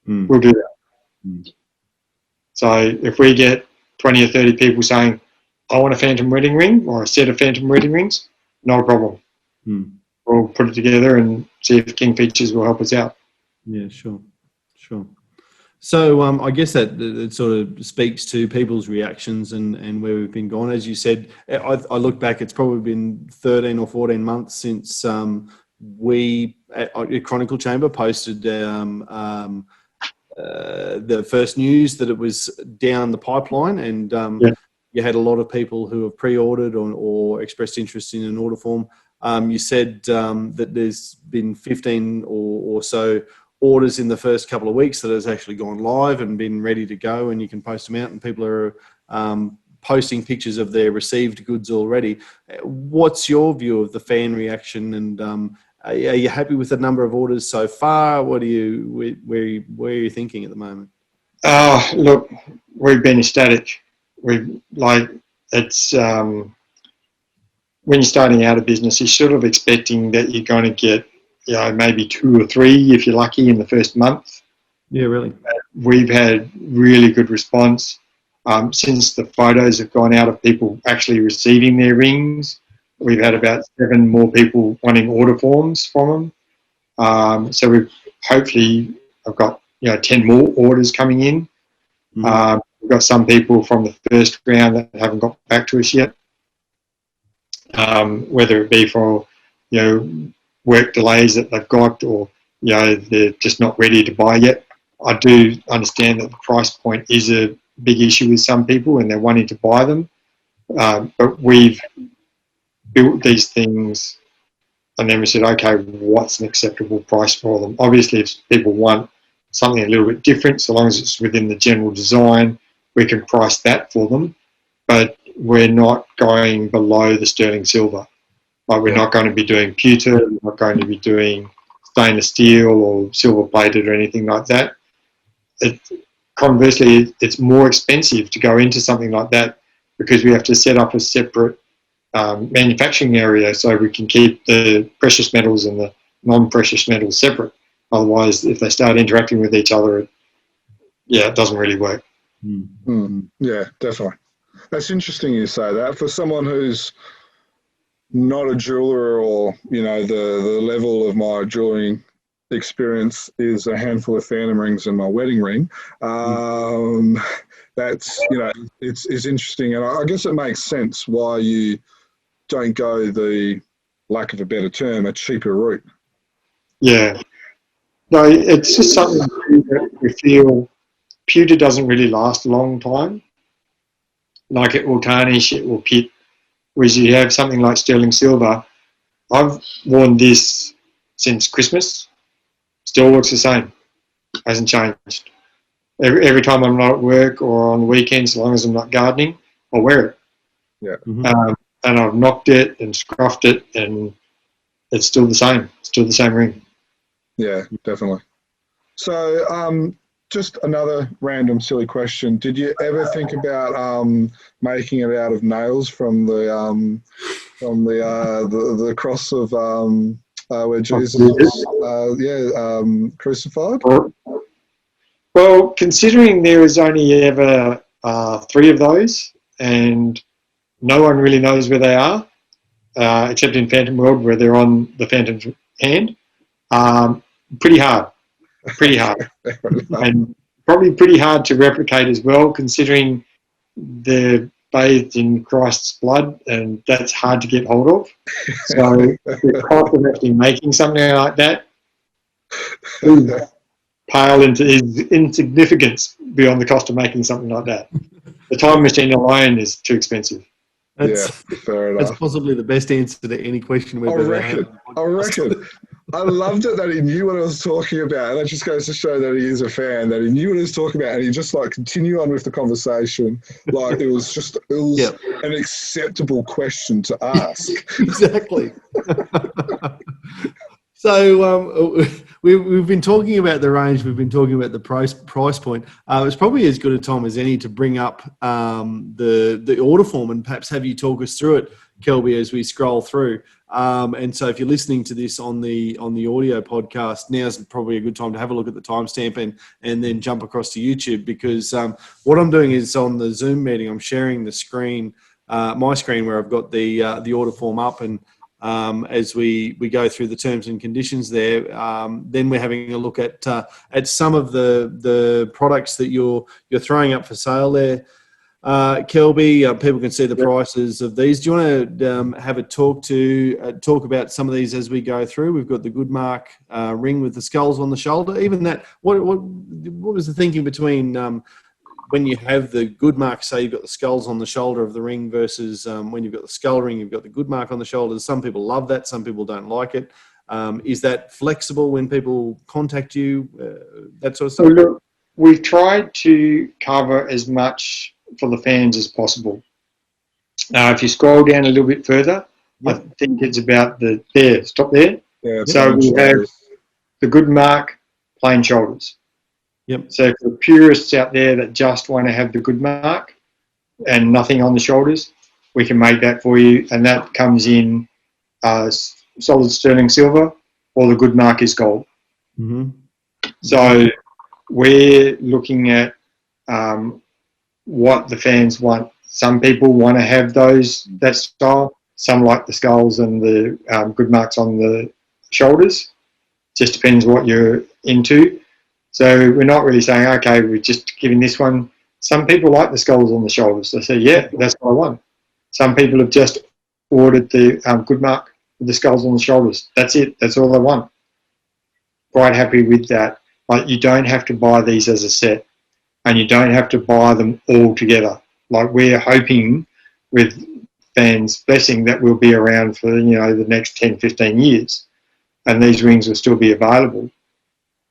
we'll do that. So if we get 20 or 30 people saying, I want a Phantom wedding ring or a set of Phantom wedding rings, not a problem. We'll put it together and see if King Features will help us out. Yeah, sure. So I guess that sort of speaks to people's reactions and where we've been going. As you said, I look back, it's probably been 13 or 14 months since we at Chronicle Chamber posted the first news that it was down the pipeline, and you had a lot of people who have pre-ordered or expressed interest in an order form. You said that there's been 15 or so orders in the first couple of weeks that has actually gone live and been ready to go, and you can post them out, and people are posting pictures of their received goods already. What's your view of the fan reaction, and are you happy with the number of orders so far? Where are you thinking at the moment? Look, we've been ecstatic. It's when you're starting out a business, you're sort of expecting that you're going to get maybe 2 or 3 if you're lucky in the first month. Yeah, really. We've had really good response since the photos have gone out of people actually receiving their rings. We've had about 7 more people wanting order forms from them. So I've got 10 more orders coming in. We've got some people from the first round that haven't got back to us yet, whether it be for work delays that they've got, or they're just not ready to buy yet. I do understand that the price point is a big issue with some people and they're wanting to buy them, but we've built these things and then we said, okay, what's an acceptable price for them? Obviously, if people want something a little bit different, so long as it's within the general design, we can price that for them, but we're not going below the sterling silver. Like, we're not going to be doing pewter, we're not going to be doing stainless steel or silver plated or anything like that. Conversely, it's more expensive to go into something like that because we have to set up a separate manufacturing area so we can keep the precious metals and the non-precious metals separate. Otherwise, if they start interacting with each other, it doesn't really work. Yeah, definitely. That's interesting you say that. For someone who's not a jeweler, or the level of my jewelry experience is a handful of Phantom rings and my wedding ring, that's it's interesting, and I guess it makes sense why you don't go the, lack of a better term, a cheaper route. No, it's just something that we feel pewter doesn't really last a long time. Like, it will tarnish, it will pit. Whereas you have something like sterling silver, I've worn this since Christmas. Still looks the same. Hasn't changed. Every time I'm not at work or on the weekends, as long as I'm not gardening, I'll wear it. Yeah. And I've knocked it and scruffed it, and it's still the same. Still the same ring. Yeah, definitely. So, just another random silly question. Did you ever think about making it out of nails from the cross of where Jesus crucified? Well, considering there is only ever 3 of those, and no one really knows where they are, except in Phantom World where they're on the Phantom's hand, pretty hard. And probably pretty hard to replicate as well, considering they're bathed in Christ's blood, and that's hard to get hold of. So the cost of actually making something like that pale into insignificance beyond the cost of making something like that. The time machine alone is too expensive. Fair enough. That's possibly the best answer to any question we've ever had. I reckon. I loved it that he knew what I was talking about, and that just goes to show that he is a fan, that he knew what he was talking about, and he just like continued on with the conversation. Like it was an acceptable question to ask. Exactly. So we've been talking about the range. We've been talking about the price point. It's probably as good a time as any to bring up the order form and perhaps have you talk us through it, Kelby, as we scroll through. And so if you're listening to this on the audio podcast, now's probably a good time to have a look at the timestamp and then jump across to YouTube, because what I'm doing is on the Zoom meeting, I'm sharing the screen, my screen where I've got the order form up, and as we go through the terms and conditions there, then we're having a look at some of the products that you're throwing up for sale there. Kelby, people can see the prices of these. Do you want to have a talk about some of these as we go through? We've got the Goodmark ring with the skulls on the shoulder. Even that, what was the thinking between when you have the Goodmark, say you've got the skulls on the shoulder of the ring, versus when you've got the skull ring, you've got the Goodmark on the shoulders? Some people love that, some people don't like it. Is that flexible when people contact you? That sort of stuff. So look, we've tried to cover as much for the fans as possible. If you scroll down a little bit further, I think it's about stop there. Yeah, so we have the Goodmark plain shoulders. Yep. So for the purists out there that just want to have the Goodmark and nothing on the shoulders, we can make that for you, and that comes in solid sterling silver, or the Goodmark is gold. Mm-hmm. So we're looking at what the fans want. Some people want to have that style. Some like the skulls and the Goodmarks on the shoulders. Just depends what you're into. So we're not really saying, okay, we're just giving this one. Some people like the skulls on the shoulders. They say, yeah, that's what I want. Some people have just ordered the Goodmark with the skulls on the shoulders. That's it. That's all they want. Quite happy with that. Like, you don't have to buy these as a set, and you don't have to buy them all together. Like, we're hoping with fans' blessing that we'll be around for, the next 10, 15 years, and these rings will still be available.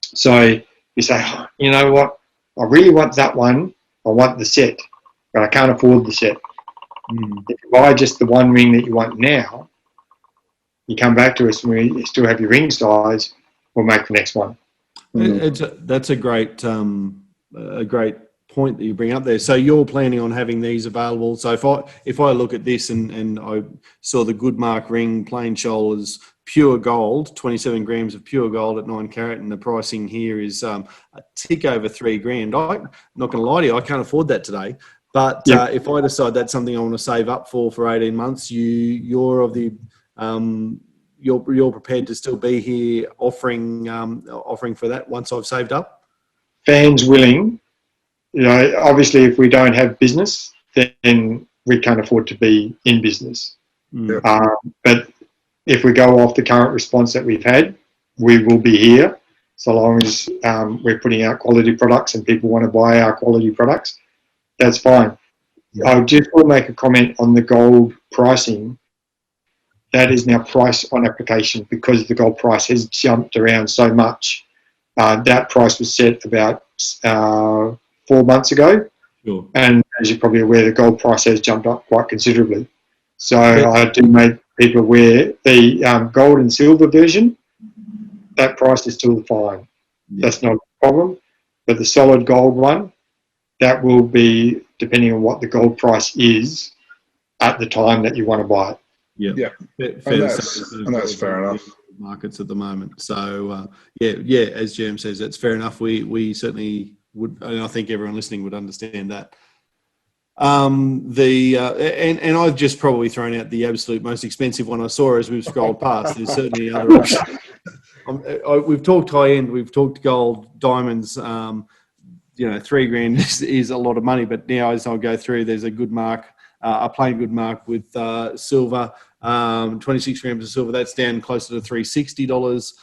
So you say, oh, you know what, I really want that one. I want the set, but I can't afford the set. If you buy just the one ring that you want now, you come back to us and we still have your ring size, we'll make the next one. That's a great point that you bring up there. So you're planning on having these available. So if I look at this and I saw the Goodmark ring, plain shoulders, pure gold, 27 grams of pure gold at 9 carat, and the pricing here is a tick over $3,000. I'm not going to lie to you, I can't afford that today. But if I decide that's something I want to save up for 18 months, you're of the you're prepared to still be here offering for that once I've saved up? Fans willing. Obviously, if we don't have business, then we can't afford to be in business. But if we go off the current response that we've had, we will be here so long as we're putting out quality products and people want to buy our quality products. That's fine. I just want to make a comment on the gold pricing. that is now price on application because the gold price has jumped around so much. That price was set about 4 months ago. Sure. And as you're probably aware, the gold price has jumped up quite considerably. So I do make people aware the gold and silver version, that price is still fine. Yeah. That's not a problem. But the solid gold one, that will be depending on what the gold price is at the time that you want to buy it. Yeah. And that's fair enough. Markets at the moment. So yeah, as Jerm says, that's fair enough. We certainly would, and I think everyone listening would understand that. And I've just probably thrown out the absolute most expensive one I saw as we've scrolled past. There's certainly other options. We've talked high end, we've talked gold, diamonds. $3,000 is a lot of money, but now as I'll go through, there's a good mark, a plain good mark with silver, 26 grams of silver. That's down closer to $360.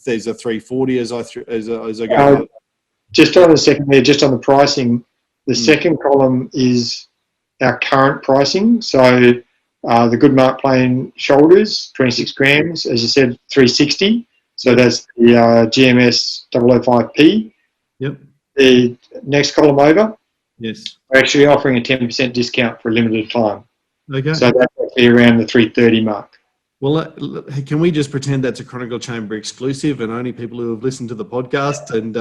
There's a $340 as I go. Just on the second there, just on the pricing, the second column is our current pricing. So the good mark plain shoulders, 26 grams, as you said, $360. So that's the GMS 005P. Yep. The next column over, yes, we're actually offering a 10% discount for a limited time. Okay. So that's actually around the 330 mark. Well, can we just pretend that's a Chronicle Chamber exclusive and only people who have listened to the podcast and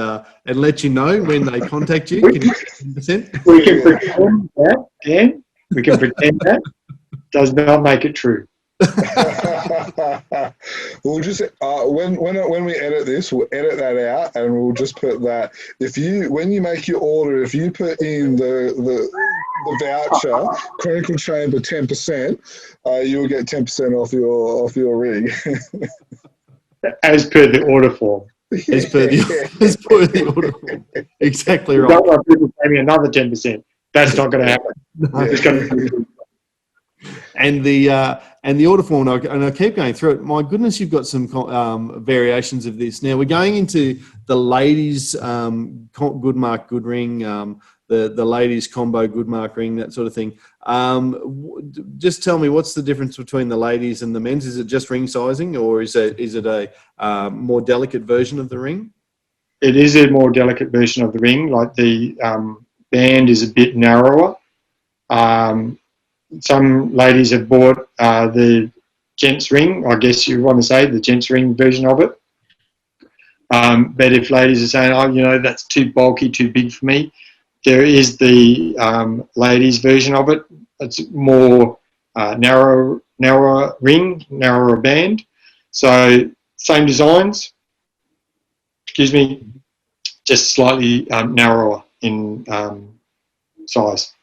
let you know when they contact you? Can you get 10%? We can pretend that, Dan. We can pretend that. Does not make it true. We'll just when we edit this, we'll edit that out and we'll just put that. When you make your order, if you put in the voucher Chronicle Chamber 10%, you'll get 10% off your ring. As per the order form. As per the order form. Exactly right. Don't want people to pay me another 10%. That's not going to happen. No. It's going to be And the order form, and I keep going through it. My goodness, you've got some variations of this. Now we're going into the ladies' good mark, good ring, the ladies' combo good mark ring, that sort of thing. Just tell me, what's the difference between the ladies and the men's? Is it just ring sizing, or is it a more delicate version of the ring? It is a more delicate version of the ring. Like the band is a bit narrower. Some ladies have bought the gents ring, I guess you want to say, the gents ring version of it. But if ladies are saying, that's too bulky, too big for me, there is the ladies version of it. It's more narrower ring, narrower band. So same designs, just slightly narrower in size.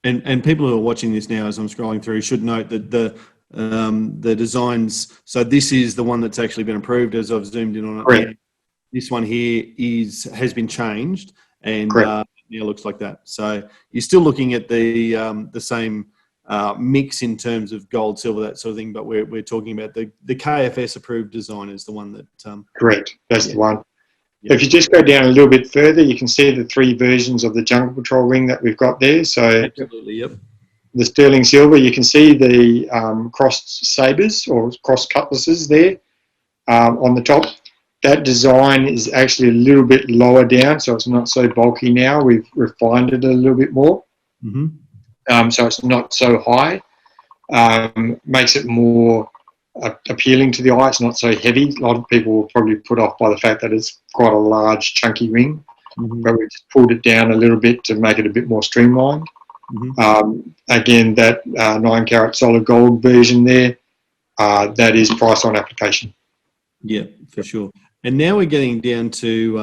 And people who are watching this now, as I'm scrolling through, should note that the designs. So this is the one that's actually been approved. As I've zoomed in on it, Correct. This one here has been changed, and now looks like that. So you're still looking at the same mix in terms of gold, silver, that sort of thing. But we're talking about the KFS approved design is the one that. Correct. That's the one. Yeah. If you just go down a little bit further, you can see the 3 versions of the Jungle Patrol ring that we've got there. So absolutely, yep. The sterling silver, you can see the crossed sabres or crossed cutlasses there on the top. That design is actually a little bit lower down, so it's not so bulky now. We've refined it a little bit more. Mm-hmm. So it's not so high. Makes it more appealing to the eye. It's not so heavy. A lot of people will probably put off by the fact that it's quite a large, chunky ring. Mm-hmm. But we just pulled it down a little bit to make it a bit more streamlined. Mm-hmm. Again, that 9 carat solid gold version there, that is price on application. Yeah, for sure. And now we're getting down to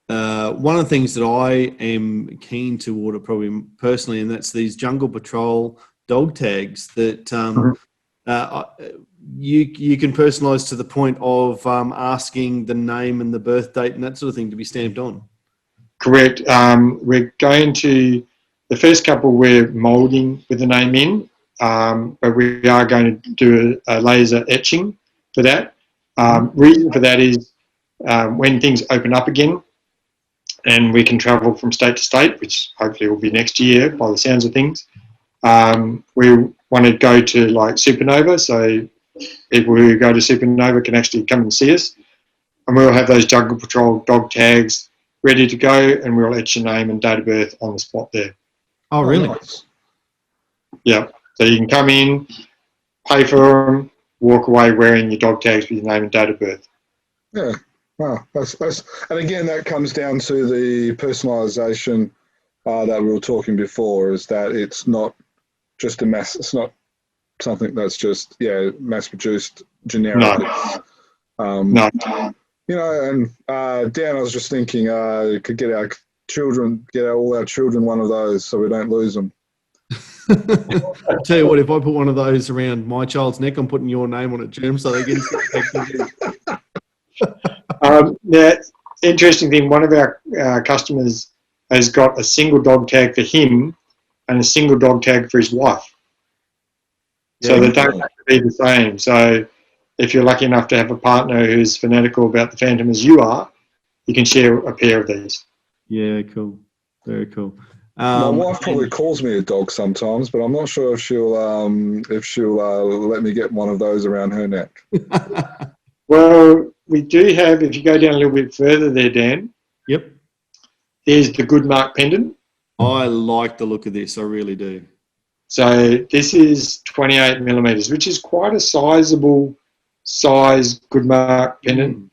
one of the things that I am keen to order probably personally, and that's these Jungle Patrol dog tags that you can personalise to the point of asking the name and the birth date and that sort of thing to be stamped on. Correct. We're going to, the first couple we're moulding with the name in, but we are going to do a laser etching for that. Reason for that is when things open up again and we can travel from state to state, which hopefully will be next year by the sounds of things, we want want to go to like Supernova, so people who go to Supernova can actually come and see us. And we'll have those Jungle Patrol dog tags ready to go, and we'll etch your name and date of birth on the spot there. Oh, really? Nice. Yeah. So you can come in, pay for them, walk away wearing your dog tags with your name and date of birth. Yeah. Wow. That's and again, that comes down to the personalisation that we were talking before. Is that it's not just a mass. It's not something that's just mass produced generic. No. No. You know, and Dan, I was just thinking, could get all our children one of those so we don't lose them. I'll tell you what, if I put one of those around my child's neck, I'm putting your name on it, Jim, so they can Yeah, interesting thing, one of our customers has got a single dog tag for him and a single dog tag for his wife. So they don't have to be the same. So if you're lucky enough to have a partner who's fanatical about the Phantom as you are, you can share a pair of these. Yeah, cool. Very cool. My wife probably calls me a dog sometimes, but I'm not sure if she'll let me get one of those around her neck. Well, we do have, if you go down a little bit further there, Dan. Yep. There's the Good Mark pendant. I like the look of this. I really do. So this is 28 millimeters, which is quite a sizable size Good Mark pendant.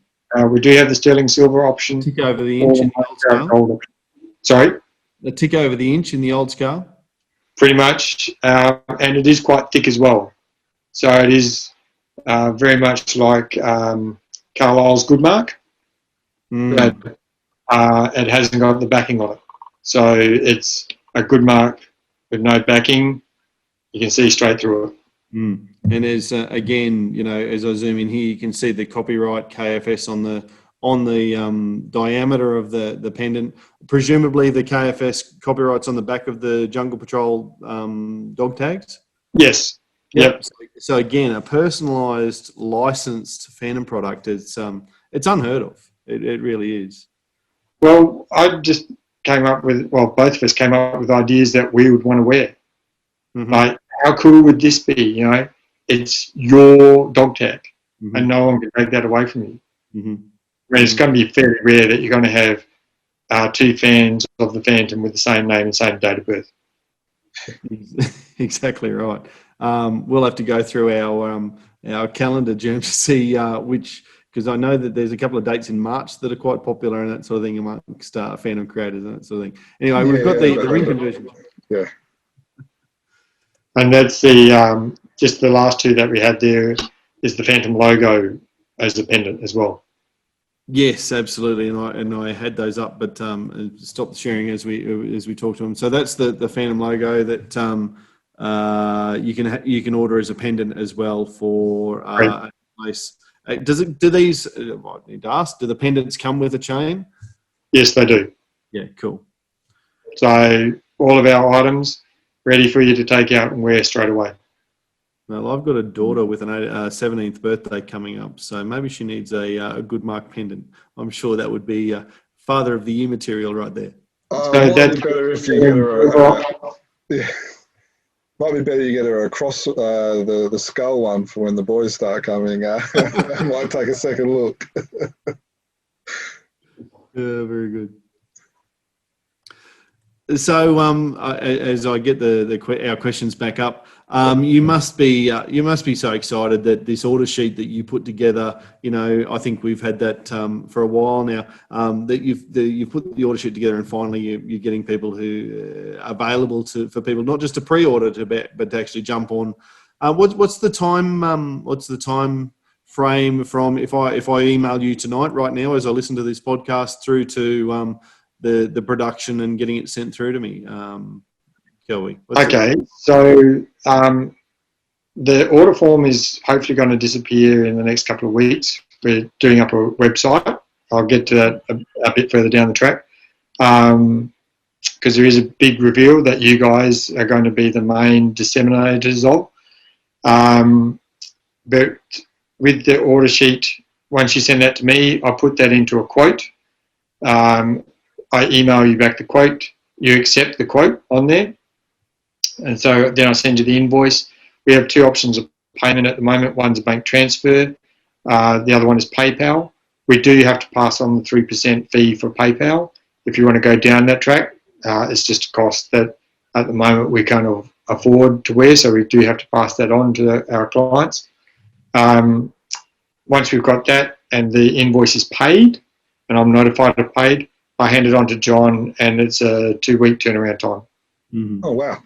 We do have the sterling silver option. Tick over the inch in the old scale. Sorry? A tick over the inch in the old scale? Pretty much. And it is quite thick as well. So it is very much like Carlisle's Good Mark. But it hasn't got the backing on it. So it's a Good Mark with no backing. You can see straight through it. And as again, you know, as I zoom in here, you can see the copyright KFS on the diameter of the pendant. Presumably, the KFS copyright's on the back of the Jungle Patrol dog tags. Yes. Yep. So again, a personalised, licensed Phantom product. It's unheard of. It really is. Well, I just came up with, both of us came up with ideas that we would want to wear. Like, how cool would this be? You know, it's your dog tag, and no one can take that away from you. I mean, it's going to be fairly rare that you're going to have two fans of the Phantom with the same name and same date of birth. Exactly right. We'll have to go through our calendar, Jim, to see which, because I know that there's a couple of dates in March that are quite popular and that sort of thing amongst Phantom creators and that sort of thing. Anyway, we've got the ring conversion. Yeah. And that's the just the last two that we had there is the Phantom logo as the pendant as well. Yes, absolutely, and I had those up, but stopped sharing as we talked to them. So that's the Phantom logo that you can order as a pendant as well for a place. I need to ask, do the pendants come with a chain? Yes, they do. Yeah, cool. So all of our items ready for you to take out and wear straight away. Well, I've got a daughter with an 17th birthday coming up, so maybe she needs a Good Mark pendant. I'm sure that would be Father of the Year material right there. Might be better if you get her might be better you get her across the skull one for when the boys start coming. I might take a second look. Yeah, very good. So, as I get our questions back up, you must be so excited that this order sheet that you put together. You know, I think we've had that for a while now. That you've put the order sheet together, and finally you're getting people who are available for people not just to pre-order but to actually jump on. What's the time? What's the time frame from if I email you tonight, right now, as I listen to this podcast, through to the production and getting it sent through to me, Kelby? Okay, so the order form is hopefully going to disappear in the next couple of weeks. We're doing up a website. I'll get to that a bit further down the track, because there is a big reveal that you guys are going to be the main disseminators of. But with the order sheet, once you send that to me, I put that into a quote. I email you back the quote. You accept the quote on there. And so then I send you the invoice. we have two options of payment at the moment. One's a bank transfer. The other one is PayPal. We do have to pass on the 3% fee for PayPal if you want to go down that track. It's just a cost that at the moment we can't afford to wear, so we do have to pass that on to our clients. Once we've got that and the invoice is paid and I'm notified of paid, I hand it on to John, and it's a 2-week turnaround time. Mhm. Oh, wow.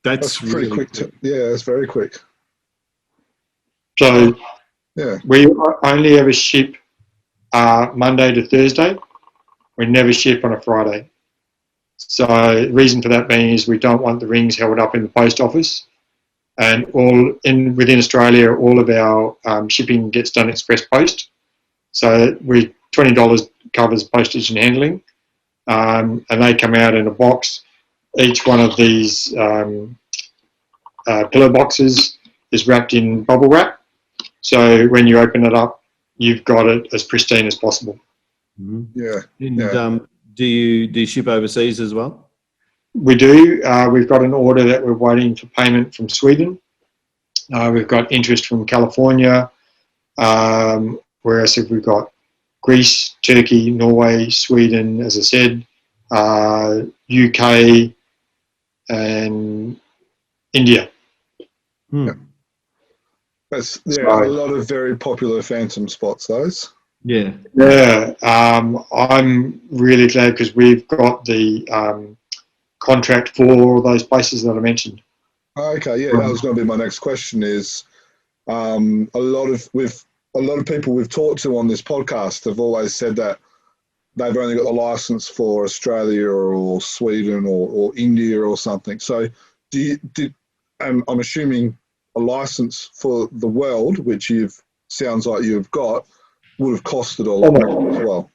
That's pretty really quick. Yeah, it's very quick. So Yeah. we only ever ship Monday to Thursday. We never ship on a Friday. So the reason for that being is we don't want the rings held up in the post office. And within Australia, all of our shipping gets done express post. So $20 covers postage and handling, and they come out in a box. Each one of these pillow boxes is wrapped in bubble wrap. So when you open it up, you've got it as pristine as possible. Mhm. Yeah. And Yeah. do you ship overseas as well? We do. We've got an order that we're waiting for payment from Sweden. We've got interest from California. Where else have we got? Greece, Turkey, Norway, Sweden, as I said, UK, and India. Hmm. That's a So- lot of very popular Phantom spots, those. Yeah. Yeah, I'm really glad because we've got the contract for all those places that I mentioned. Okay, yeah, that was going to be my next question. Is a lot of people we've talked to on this podcast have always said that they've only got the license for Australia or Sweden or India or something. So, I'm assuming a license for the world, which sounds like you've got, would have costed a lot more as well.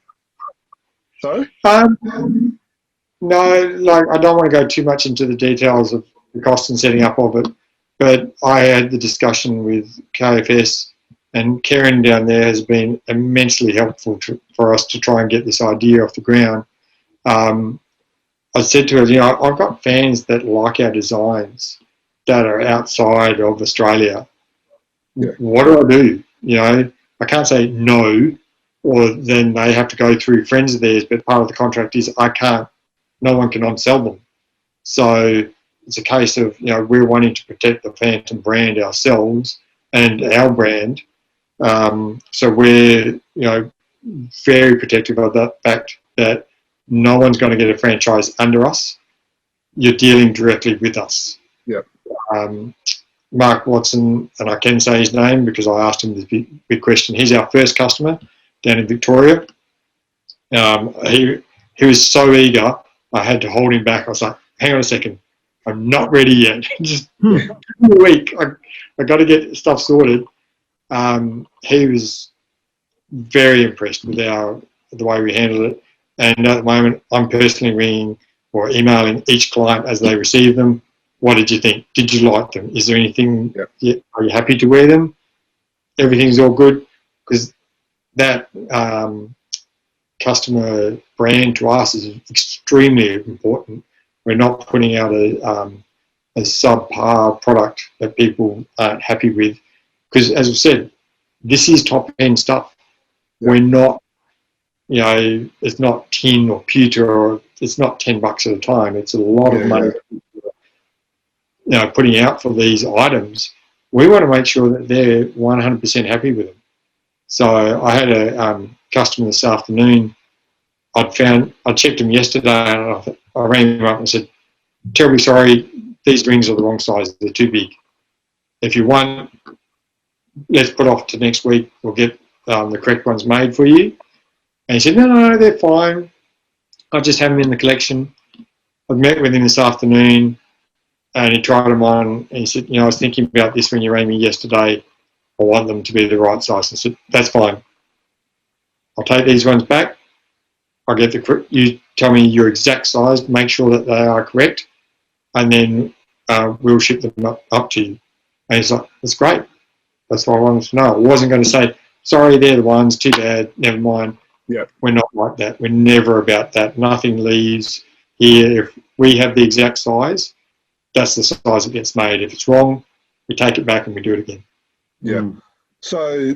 Sorry? No, like I don't want to go too much into the details of the cost and setting up of it, but I had the discussion with KFS, and Karen down there has been immensely helpful for us to try and get this idea off the ground. I said to her, I've got fans that like our designs that are outside of Australia. Yeah. What do? I can't say no, or then they have to go through friends of theirs, but part of the contract is no one can on-sell them. So it's a case of, we're wanting to protect the Phantom brand ourselves and our brand. So we're, very protective of the fact that no one's going to get a franchise under us. You're dealing directly with us. Yep. Mark Watson, and I can say his name because I asked him this big question. He's our first customer down in Victoria. He was so eager, I had to hold him back. I was like, hang on a second, I'm not ready yet. Just a week. I got to get stuff sorted. He was very impressed with the way we handled it. And at the moment, I'm personally ringing or emailing each client as they receive them. What did you think? Did you like them? Is there anything? Yep. Are you happy to wear them? Everything's all good, because that customer brand to us is extremely important. We're not putting out a subpar product that people aren't happy with, because as I've said, this is top end stuff. Yeah. We're not, it's not tin or pewter, or it's not $10 at a time. It's a lot of money. Putting out for these items. We want to make sure that they're 100% happy with them. So I had a customer this afternoon. I checked him yesterday, and I rang him up and said, terribly sorry, these rings are the wrong size. They're too big. If you want, let's put off to next week. We'll get the correct ones made for you. And he said, no, they're fine. I just have them in the collection. I've met with him this afternoon, and he tried them on, and he said, I was thinking about this when you rang me yesterday. I want them to be the right size. I said, that's fine. I'll take these ones back. I'll get you tell me your exact size, make sure that they are correct, and then we'll ship them up to you. And he's like, that's great. That's what I wanted to know. I wasn't going to say, sorry, they're the ones, too bad, never mind. Yeah. We're not like that. We're never about that. Nothing leaves here. If we have the exact size, that's the size it gets made. If it's wrong, we take it back and we do it again. Yeah. Mm. So,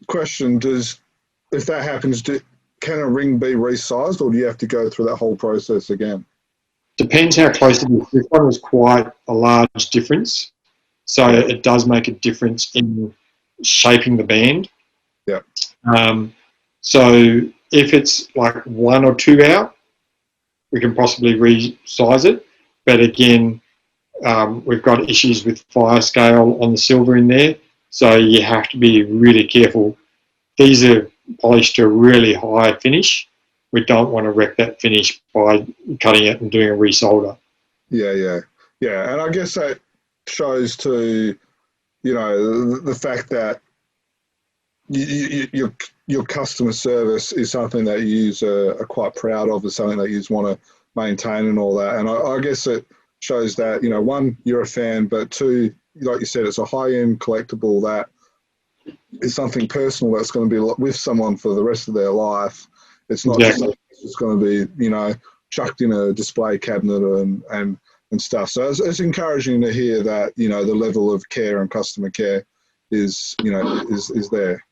question: if that happens, can a ring be resized, or do you have to go through that whole process again? Depends how close it is. This one was quite a large difference, so it does make a difference in shaping the band. Yeah. So if it's like 1 or 2 out, we can possibly resize it. But again, we've got issues with fire scale on the silver in there, so you have to be really careful. These are polished to a really high finish. We don't want to wreck that finish by cutting it and doing a resolder. Yeah. And I guess that shows to, the fact that your customer service is something that you are quite proud of, is something that you want to maintain and all that. And I guess it shows that, one, you're a fan, but two, like you said, it's a high-end collectible that is something personal that's going to be with someone for the rest of their life. It's not just something that's going to be, chucked in a display cabinet and stuff. So it's encouraging to hear that, the level of care and customer care is there.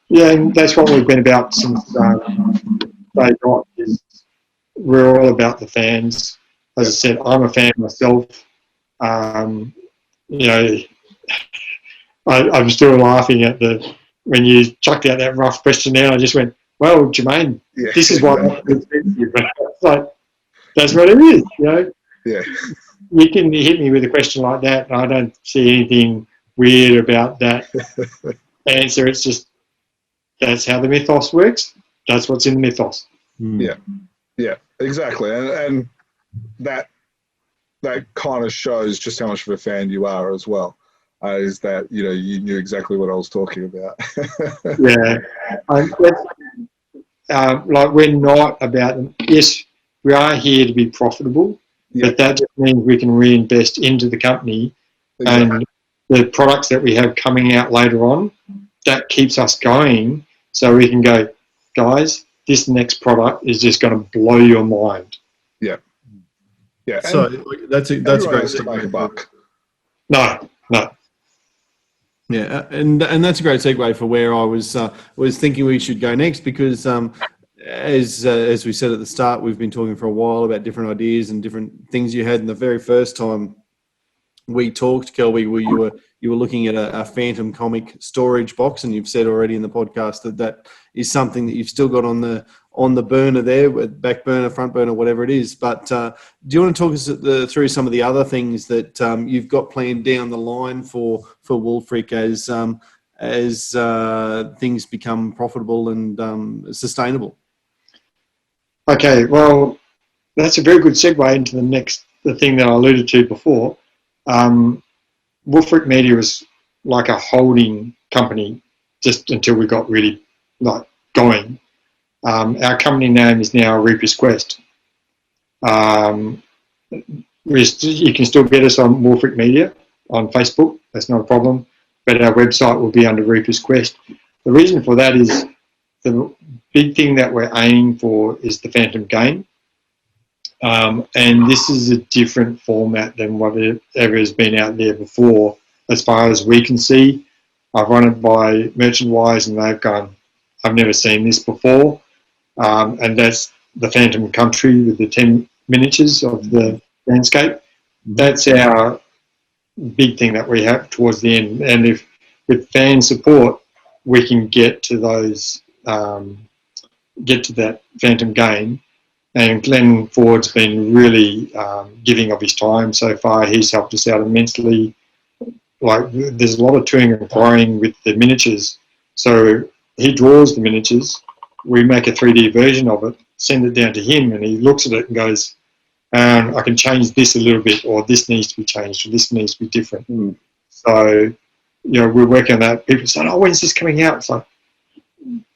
Yeah, and that's what we've been about since day dot. Is we're all about the fans. As I said, I'm a fan myself. I'm still laughing at when you chucked out that rough question there. I just went, "Well, Jermaine, this is what it's like. That's what it is, Yeah. You can hit me with a question like that, and I don't see anything weird about that answer. It's just that's how the mythos works. That's what's in the mythos. Mm. Yeah, exactly. And that kind of shows just how much of a fan you are as well. Is that, you knew exactly what I was talking about. Yeah. Like, we're not about them. Yes, we are here to be profitable, but that just means we can reinvest into the company. Exactly. And the products that we have coming out later on, that keeps us going, so we can go, guys, this next product is just going to blow your mind. Yeah. So that's a great to make a buck. No. Yeah, and that's a great segue for where I was thinking we should go next, because as we said at the start, we've been talking for a while about different ideas and different things you had. And the very first time we talked, Kelby, where you were looking at a Phantom comic storage box, and you've said already in the podcast that is something that you've still got on the burner there, back burner, front burner, whatever it is. But do you want to talk us through some of the other things that you've got planned down the line for Wulfric as things become profitable and sustainable? Okay, well, that's a very good segue into the thing that I alluded to before. Wulfric Media was like a holding company just until we got really going. Our company name is now Reaper's Quest. You can still get us on Wulfric Media on Facebook. That's not a problem. But our website will be under Reaper's Quest. The reason for that is the big thing that we're aiming for is the Phantom game. And this is a different format than whatever has been out there before, as far as we can see. I've run it by Merchant Wise, and they've gone, I've never seen this before. And that's the Phantom Country with the 10 miniatures of the landscape. That's our big thing that we have towards the end. And if with fan support, we can get to those, get to that Phantom game. And Glenn Ford's been really giving of his time so far. He's helped us out immensely. There's a lot of toing and froing with the miniatures. So he draws the miniatures. We make a 3D version of it, send it down to him, and he looks at it and goes, I can change this a little bit, or this needs to be changed, or this needs to be different. So, we're working on that. People say, oh, when's this coming out? It's like,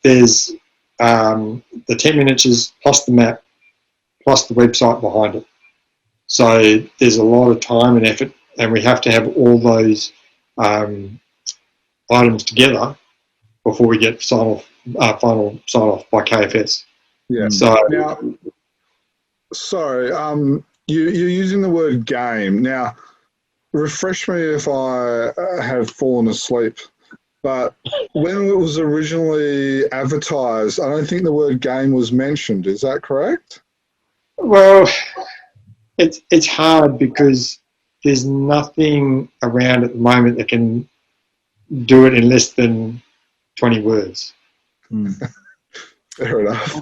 there's the 10 miniatures plus the map, plus the website behind it. So there's a lot of time and effort, and we have to have all those items together before we get final sign off by KFS. Yeah. So now, sorry, you're using the word game. Now, refresh me if I have fallen asleep, but when it was originally advertised, I don't think the word game was mentioned. Is that correct? Well, it's hard because there's nothing around at the moment that can do it in less than 20 words. Fair enough.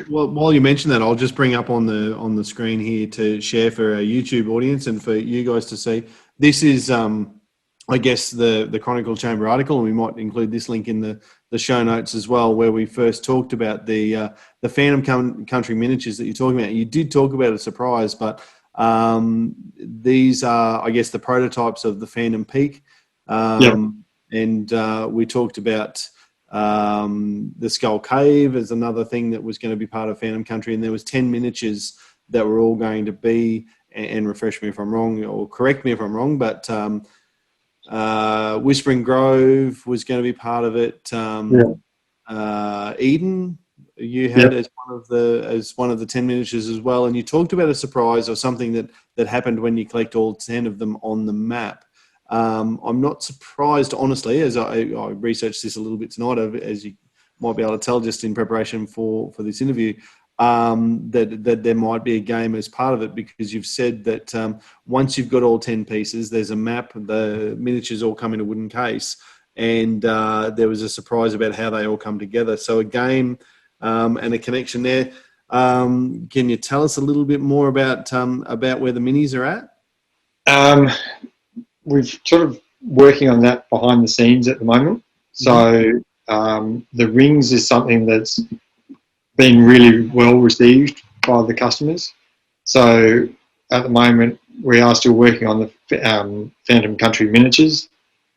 Well, while you mention that, I'll just bring up on the screen here to share for our YouTube audience and for you guys to see. This is, I guess, the Chronicle Chamber article, and we might include this link in the show notes as well, where we first talked about the Phantom Country miniatures that you're talking about. You did talk about a surprise, but these are, I guess, the prototypes of the Phantom Peak. And we talked about the Skull Cave as another thing that was going to be part of Phantom Country, and there was 10 miniatures that were all going to be, and refresh me if I'm wrong or correct me if I'm wrong, but Whispering Grove was going to be part of it. Eden you had as one of the 10 miniatures as well, and you talked about a surprise or something that happened when you collect all 10 of them on the map. I'm not surprised, honestly, as I researched this a little bit tonight, as you might be able to tell just in preparation for this interview, that there might be a game as part of it, because you've said that once you've got all 10 pieces, there's a map, the miniatures all come in a wooden case, and there was a surprise about how they all come together. So a game and a connection there. Can you tell us a little bit more about where the minis are at? We've sort of working on that behind the scenes at the moment. So the rings is something that's been really well received by the customers. So at the moment, we are still working on the Phantom Country miniatures.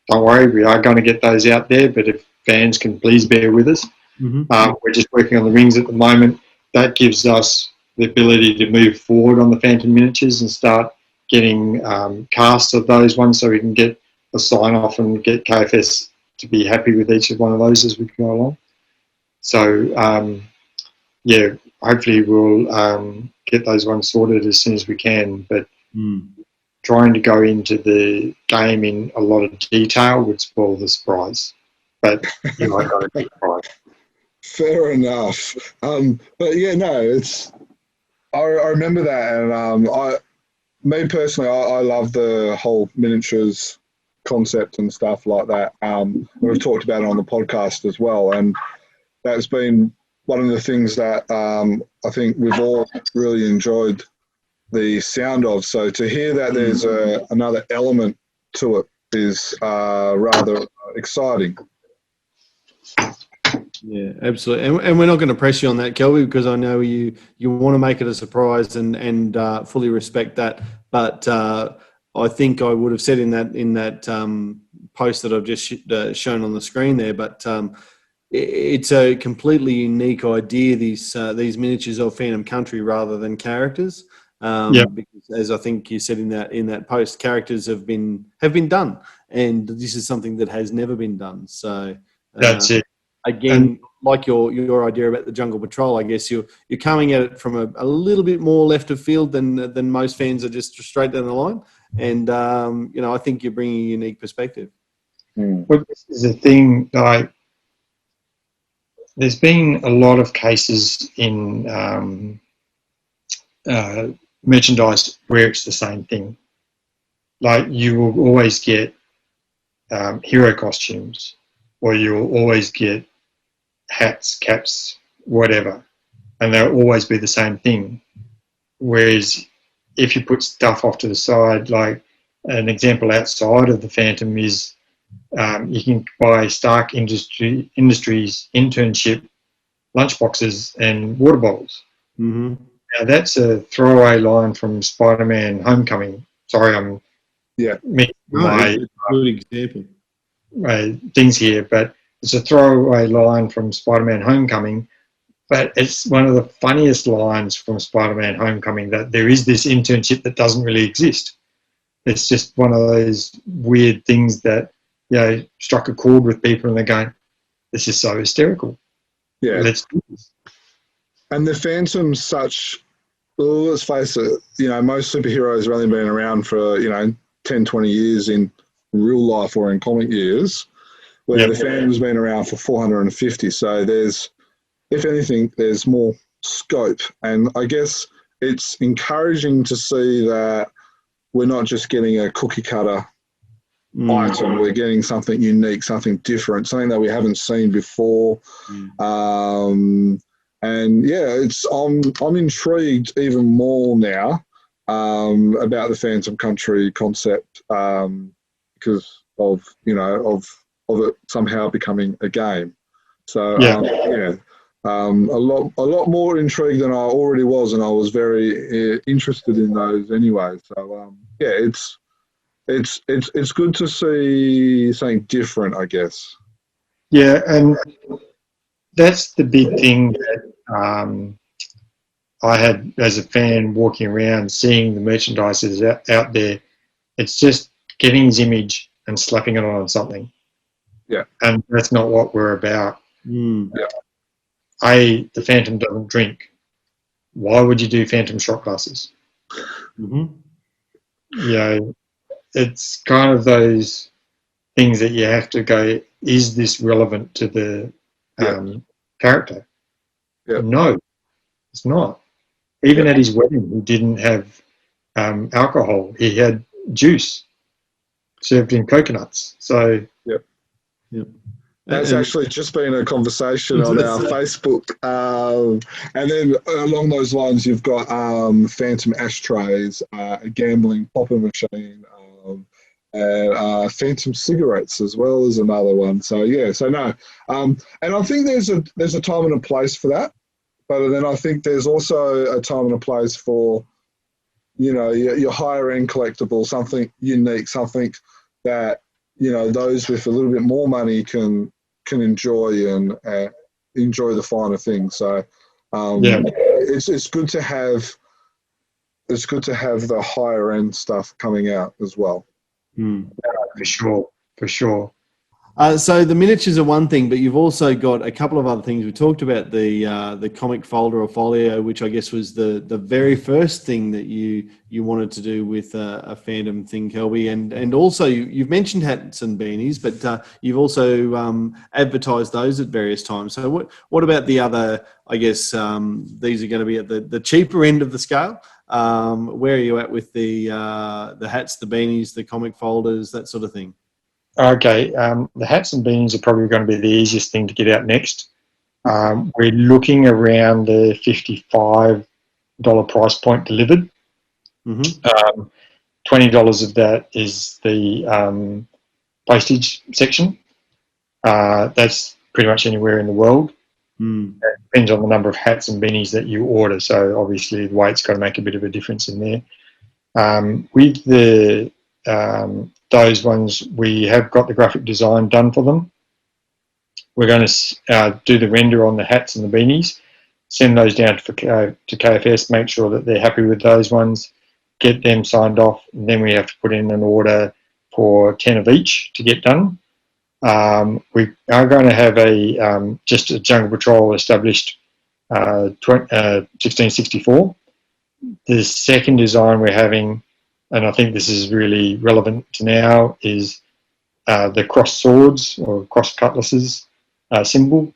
Don't worry, we are going to get those out there, but if fans can please bear with us. We're just working on the rings at the moment. That gives us the ability to move forward on the Phantom miniatures and start getting casts of those ones, so we can get a sign off and get KFS to be happy with each of one of those as we go along. So hopefully we'll get those ones sorted as soon as we can, but trying to go into the game in a lot of detail would spoil the surprise, but you know, I got a big surprise. Fair enough. But yeah, no, I remember that, and me personally, I love the whole miniatures concept and stuff like that. We've talked about it on the podcast as well, and that's been one of the things that I think we've all really enjoyed the sound of. So to hear that there's another element to it is rather exciting. Yeah, absolutely. And we're not going to press you on that, Kelby, because I know you want to make it a surprise and fully respect that. But I think I would have said in that post that I've just shown on the screen there, but it's a completely unique idea, these miniatures of Phantom Country rather than characters. Because as I think you said in that post, characters have been done, and this is something that has never been done. So that's it. Again, like your idea about the Jungle Patrol, I guess you're coming at it from a little bit more left of field than most fans are just straight down the line, and I think you're bringing a unique perspective. Well, this is a thing. Like, there's been a lot of cases in merchandise where it's the same thing. Like, you will always get hero costumes, or you'll always get hats, caps, whatever, and they'll always be the same thing. Whereas if you put stuff off to the side, like an example outside of the Phantom is you can buy Stark Industries internship lunchboxes and water bottles. Now that's a throwaway line from Spider-Man Homecoming. Sorry, I'm mixing my good example. Things here, but it's a throwaway line from Spider-Man Homecoming, but it's one of the funniest lines from Spider-Man Homecoming, that there is this internship that doesn't really exist. It's just one of those weird things that, struck a chord with people, and they're going, this is so hysterical. Yeah. Let's do this. And the Phantom's such well, let's face it, most superheroes have only been around for, 10, 20 years in real life or in comic years, where the fandom's been around for 450. So there's, if anything, there's more scope. And I guess it's encouraging to see that we're not just getting a cookie cutter item, we're getting something unique, something different, something that we haven't seen before. And yeah, I'm intrigued even more now about the Phantom Country concept because of it somehow becoming a game. So a lot more intrigued than I already was, and I was very interested in those anyway. So it's good to see something different, I guess. Yeah, and that's the big thing that I had as a fan walking around, seeing the merchandise is out there. It's just getting his image and slapping it on something. Yeah. And that's not what we're about. Yeah. The Phantom doesn't drink. Why would you do Phantom shot glasses? It's kind of those things that you have to go, is this relevant to the character? No, it's not. Even at his wedding, he didn't have alcohol. He had juice served in coconuts. So that's actually just been a conversation on our Facebook. And then along those lines, you've got Phantom ashtrays, a gambling popper machine, and Phantom cigarettes as well as another one. So no. And I think there's a time and a place for that. But then I think there's also a time and a place for, your higher end collectible, something unique, something that, those with a little bit more money can enjoy and enjoy the finer things. So it's good to have the higher end stuff coming out as well. For sure. So the miniatures are one thing, but you've also got a couple of other things. We talked about the comic folder or folio, which I guess was the very first thing that you wanted to do with a fandom thing, Kelby. And also you've mentioned hats and beanies, but you've also advertised those at various times. So what about the other? I guess these are going to be at the cheaper end of the scale. Where are you at with the hats, the beanies, the comic folders, that sort of thing? Okay, the hats and beanies are probably going to be the easiest thing to get out next. We're looking around the $55 price point delivered. $20 of that is the postage section. That's pretty much anywhere in the world. It depends on the number of hats and beanies that you order, so obviously the weight's got to make a bit of a difference in there. With the those ones, we have got the graphic design done for them. We're going to do the render on the hats and the beanies, send those down to KFS, make sure that they're happy with those ones, get them signed off, and then we have to put in an order for 10 of each to get done. We are going to have just a Jungle Patrol established 1664. The second design we're having, and I think this is really relevant to now, is the cross swords or cross cutlasses symbol,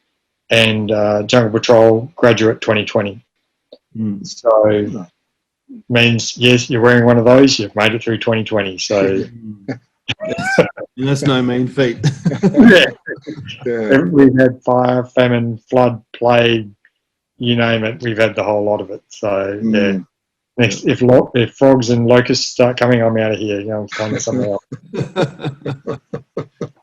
and Jungle Patrol Graduate 2020. So means, yes, you're wearing one of those, you've made it through 2020. So that's no mean feat. We've had fire, famine, flood, plague, you name it, we've had the whole lot of it. So next, if frogs and locusts start coming, I'm out of here. I'm finding something else.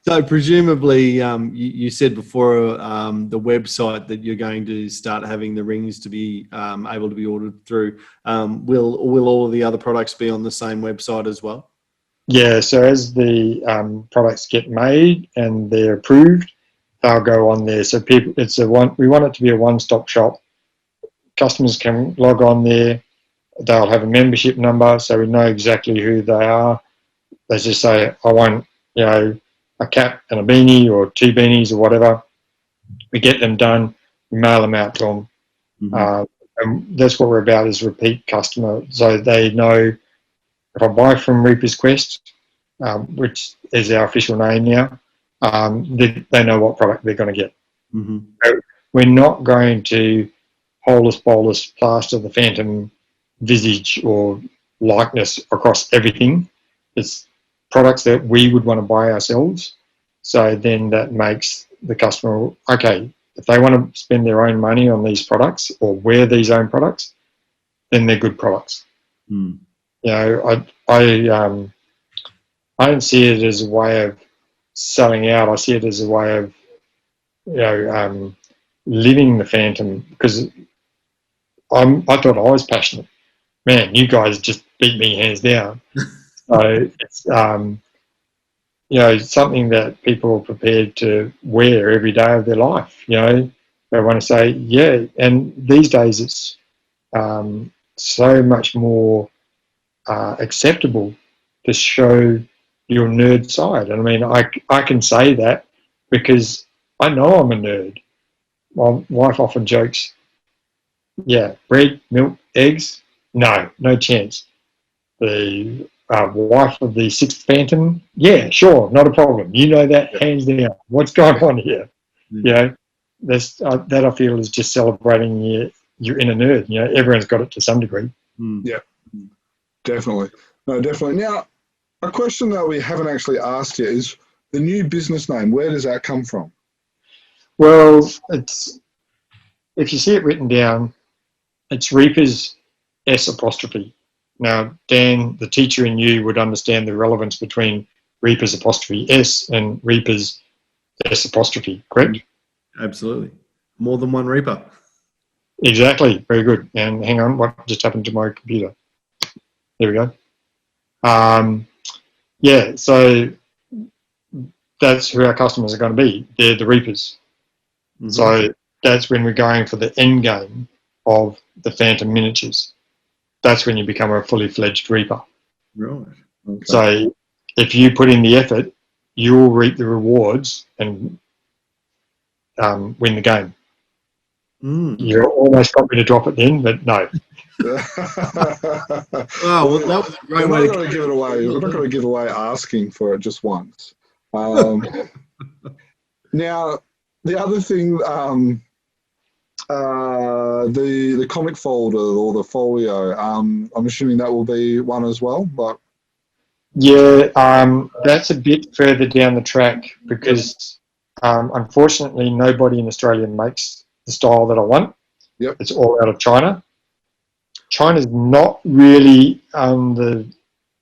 So presumably, you said before the website that you're going to start having the rings to be able to be ordered through. Will all of the other products be on the same website as well? Yeah. So as the products get made and they're approved, they'll go on there. So we want it to be a one-stop shop. Customers can log on there. They'll have a membership number, so we know exactly who they are. They just say, I want, a cap and a beanie or 2 beanies or whatever. We get them done, we mail them out to them. And that's what we're about, is repeat customer. So they know if I buy from Reaper's Quest, which is our official name now, they know what product they're going to get. Mm-hmm. So we're not going to holus bolus plaster the Phantom visage or likeness across everything. It's products that we would want to buy ourselves. So then that makes the customer, okay, if they want to spend their own money on these products or wear these own products, then they're good products. Mm. You know, I don't see it as a way of selling out. I see it as a way of, you know, living the Phantom, because I thought I was passionate. Man, you guys just beat me hands down. So it's, you know, something that people are prepared to wear every day of their life. You know, they want to say, yeah. And these days it's so much more acceptable to show your nerd side. And I mean, I can say that because I know I'm a nerd. My wife often jokes, yeah, bread, milk, eggs, no chance. The wife of the sixth Phantom, yeah, sure, not a problem. You know that, hands down. What's going on here? You know, that's that I feel is just celebrating your inner nerd. You know, everyone's got it to some degree. Yeah, definitely. No, definitely. Now, a question that we haven't actually asked yet is the new business name. Where does that come from? Well, it's, if you see it written down, it's Reaper's S apostrophe. Now, Dan, the teacher in you, would understand the relevance between Reaper's apostrophe S and Reaper's S apostrophe, correct? Absolutely. More than one Reaper. Exactly. Very good. And hang on, what just happened to my computer? There we go. Yeah, so that's who our customers are going to be. They're the Reapers. Mm-hmm. So that's when we're going for the end game of the Phantom miniatures. That's when you become a fully fledged Reaper. Right. Okay. So if you put in the effort, you'll reap the rewards and win the game. You almost got me to drop it then, but no. Well, that was a great way to give it away. We're not going to give away asking for it just once. Now, the other thing, the comic folder or the folio, I'm assuming that will be one as well. But yeah, that's a bit further down the track because unfortunately nobody in Australia makes the style that I want. Yep. It's all out of China. China's not really on the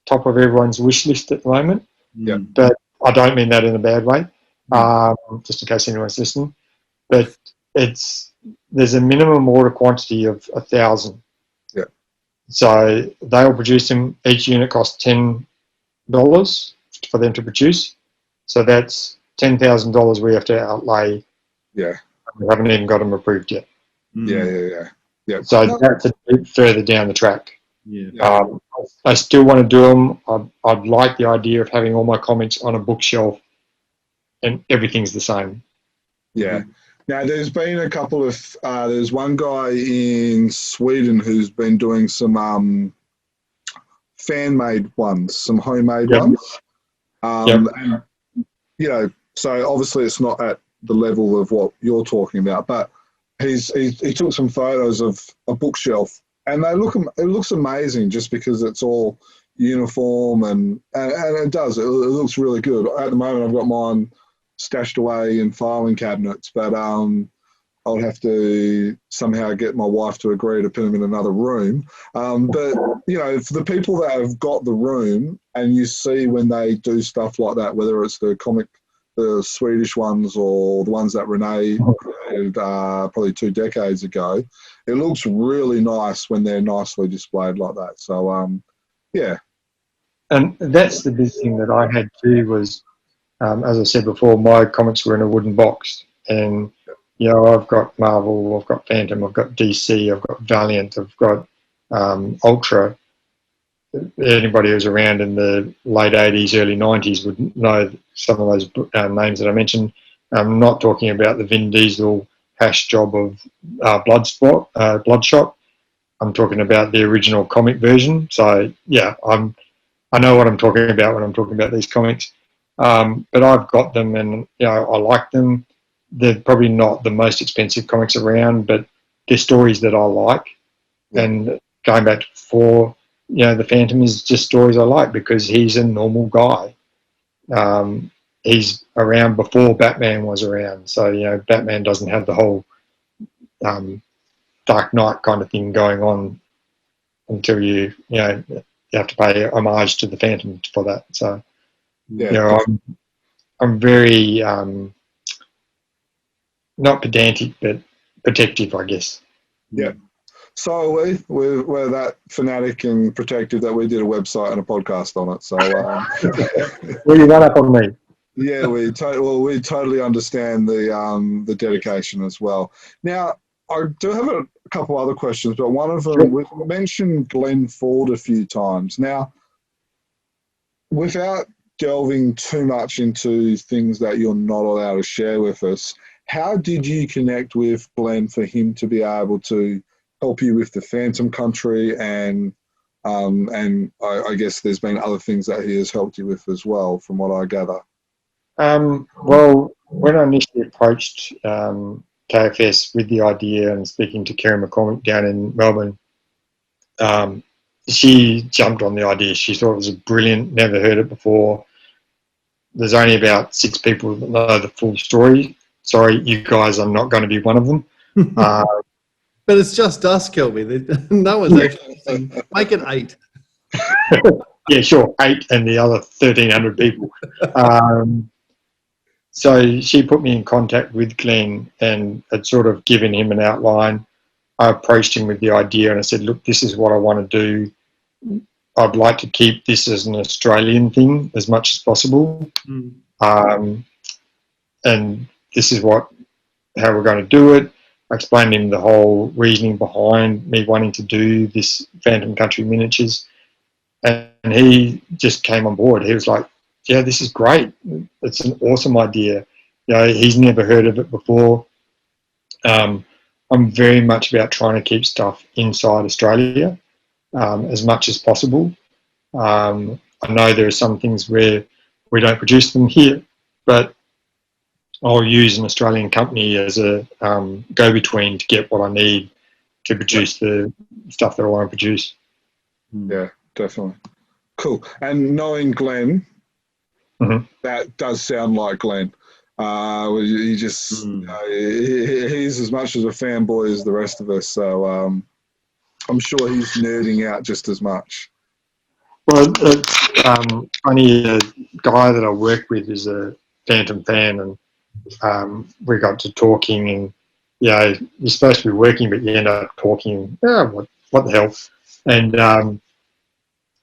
top of everyone's wish list at the moment. Yep. But I don't mean that in a bad way, just in case anyone's listening. But there's a minimum order quantity of 1,000. Yeah. So they'll produce them. Each unit costs $10 for them to produce. So that's $10,000 we have to outlay. Yeah. We haven't even got them approved yet. Yeah. So that's a bit further down the track. Yeah. I still want to do them. I'd like the idea of having all my comics on a bookshelf and everything's the same. Yeah. Now, there's been a couple of, there's one guy in Sweden who's been doing some fan-made ones, some homemade ones. And, you know, so obviously it's not at the level of what you're talking about, but he took some photos of a bookshelf and it looks amazing just because it's all uniform and it does. It looks really good. At the moment, I've got mine stashed away in filing cabinets, but I'll have to somehow get my wife to agree to put them in another room. But, you know, for the people that have got the room and you see when they do stuff like that, whether it's the Swedish ones or the ones that Renee created probably 2 decades ago, it looks really nice when they're nicely displayed like that. So, yeah. And that's the big thing that I had too was, as I said before, my comics were in a wooden box. And, you know, I've got Marvel, I've got Phantom, I've got DC, I've got Valiant, I've got Ultra. Anybody who's around in the late 80s, early 90s would know some of those names that I mentioned. I'm not talking about the Vin Diesel hash job of Bloodshot. I'm talking about the original comic version. So yeah, I know what I'm talking about when I'm talking about these comics. But I've got them, and I like them. They're probably not the most expensive comics around, but they're stories that I like. Yeah. And going back to before, the Phantom is just stories I like because he's a normal guy. He's around before Batman was around, so Batman doesn't have the whole Dark Knight kind of thing going on until you have to pay homage to the Phantom for that. So Yeah. I'm very not pedantic, but protective, I guess. Yeah. So we're that fanatic and protective that we did a website and a podcast on it. So Well, you run up on me. yeah, we totally understand the dedication as well. Now, I do have a couple other questions, but one of them, Sure. we've mentioned Glenn Ford a few times. Now, without delving too much into things that you're not allowed to share with us, how did you connect with Glenn for him to be able to help you with the Phantom Country, and I guess there's been other things that he has helped you with as well, from what I gather. Well, when I initially approached KFS with the idea and speaking to Kerry McCormick down in Melbourne, she jumped on the idea. She thought it was brilliant, never heard it before. There's only about 6 people that know the full story. Sorry, you guys, I'm not going to be one of them. But it's just us, Kelby. No one's actually listening. Make it 8. Yeah, sure, 8 and the other 1,300 people. So she put me in contact with Glenn and had sort of given him an outline. I approached him with the idea and I said, look, this is what I want to do. I'd like to keep this as an Australian thing as much as possible. And this is how we're going to do it. I explained to him the whole reasoning behind me wanting to do this Phantom Country miniatures. And he just came on board. He was like, yeah, this is great. It's an awesome idea. He's never heard of it before. I'm very much about trying to keep stuff inside Australia as much as possible. I know there are some things where we don't produce them here, but I'll use an Australian company as a go-between to get what I need to produce the stuff that I want to produce. Yeah, definitely. Cool. And knowing Glenn, that does sound like Glenn. He just he's as much as a fanboy as the rest of us. So I'm sure he's nerding out just as much. Well, it's funny. A guy that I work with is a Phantom fan, and we got to talking, and you're supposed to be working, but you end up talking. What the hell? And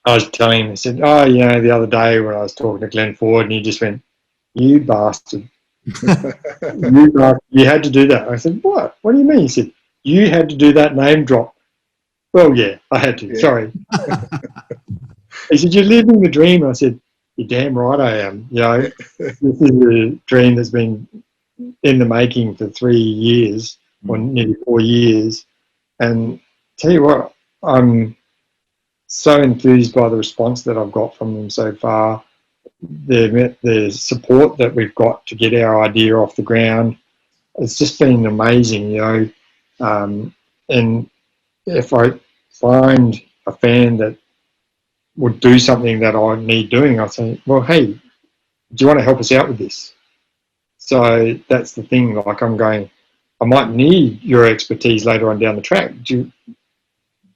I was telling him, I said, the other day when I was talking to Glenn Ford, and he just went, "You bastard." You had to do that. I said, what do you mean? He said, you had to do that name drop. Well, yeah, I had to. Yeah. Sorry. He said, you're living the dream. I said, you're damn right I am. This is a dream that's been in the making for 3 years, or nearly 4 years. And tell you what, I'm so enthused by the response that I've got from them so far. The support that we've got to get our idea off the ground, it's just been amazing, and if I find a fan that would do something that I need doing, I say, well, hey, do you want to help us out with this? So that's the thing, like I'm going, I might need your expertise later on down the track. Do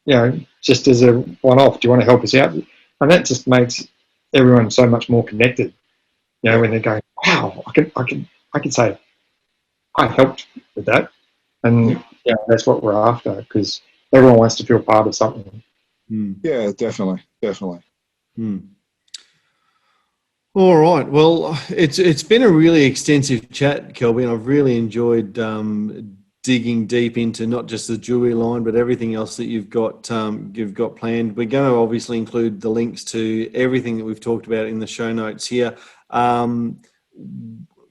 you, just as a one-off, do you want to help us out? And that just makes everyone so much more connected, when they're going, wow, I can say I helped with that. And that's what we're after, because everyone wants to feel part of something. Yeah, definitely. All right. Well, it's been a really extensive chat, Kelby, and I've really enjoyed digging deep into not just the jewelry line, but everything else that you've got planned. We're going to obviously include the links to everything that we've talked about in the show notes here. I don't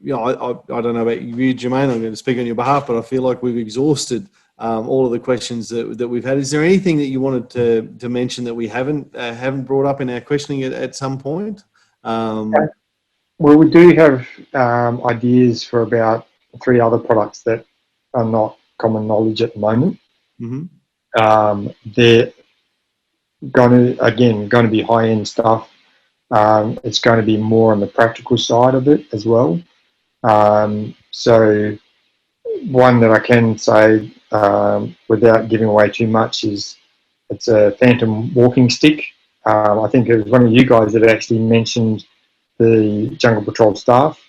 know about you, Jermaine. I'm going to speak on your behalf, but I feel like we've exhausted all of the questions that we've had. Is there anything that you wanted to mention that we haven't brought up in our questioning at some point? Well, we do have ideas for about 3 other products that are not common knowledge at the moment. Mm-hmm. They're going to be high-end stuff. It's going to be more on the practical side of it as well. So one that I can say without giving away too much is it's a phantom walking stick. I think it was one of you guys that actually mentioned the Jungle Patrol staff